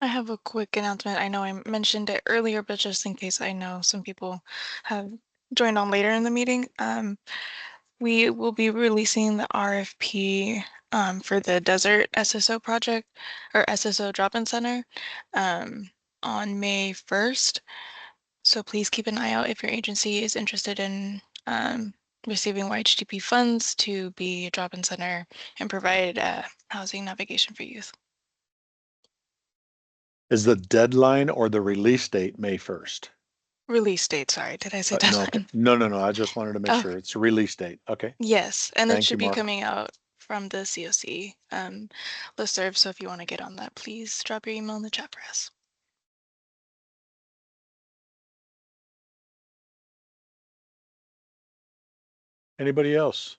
I have a quick announcement. I know I mentioned it earlier, but just in case, I know some people have joined on later in the meeting. We will be releasing the RFP for the Desert SSO project or SSO drop-in center on May 1st. So please keep an eye out if your agency is interested in receiving YHTP funds to be a drop-in center and provide housing navigation for youth. Is the deadline or the release date May 1st? Release date, sorry, did I say deadline? No. I just wanted to make sure it's a release date. Okay. Yes, and it should be Mark. coming out from the COC listserv. So if you want to get on that, please drop your email in the chat for us. Anybody else?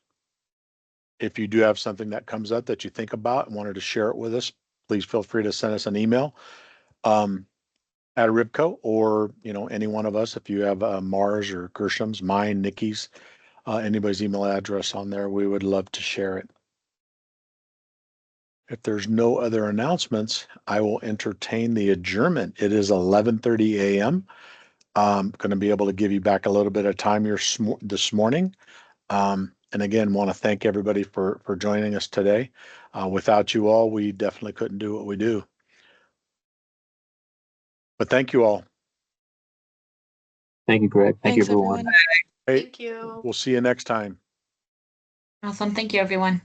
If you do have something that comes up that you think about and wanted to share it with us, please feel free to send us an email at Ribco, or any one of us. If you have Mars or Gersham's, mine, Nikki's, anybody's email address on there, we would love to share it. If there's no other announcements, I will entertain the adjournment. It is 11:30 a.m. I'm going to be able to give you back a little bit of time here this morning. And again, want to thank everybody for joining us today. Without you all, we definitely couldn't do what we do. But thank you all. Thank you, Greg. Thank you, Thanks, everyone. everyone. Hey, Thank you. we'll see you next time. Awesome. Thank you, everyone.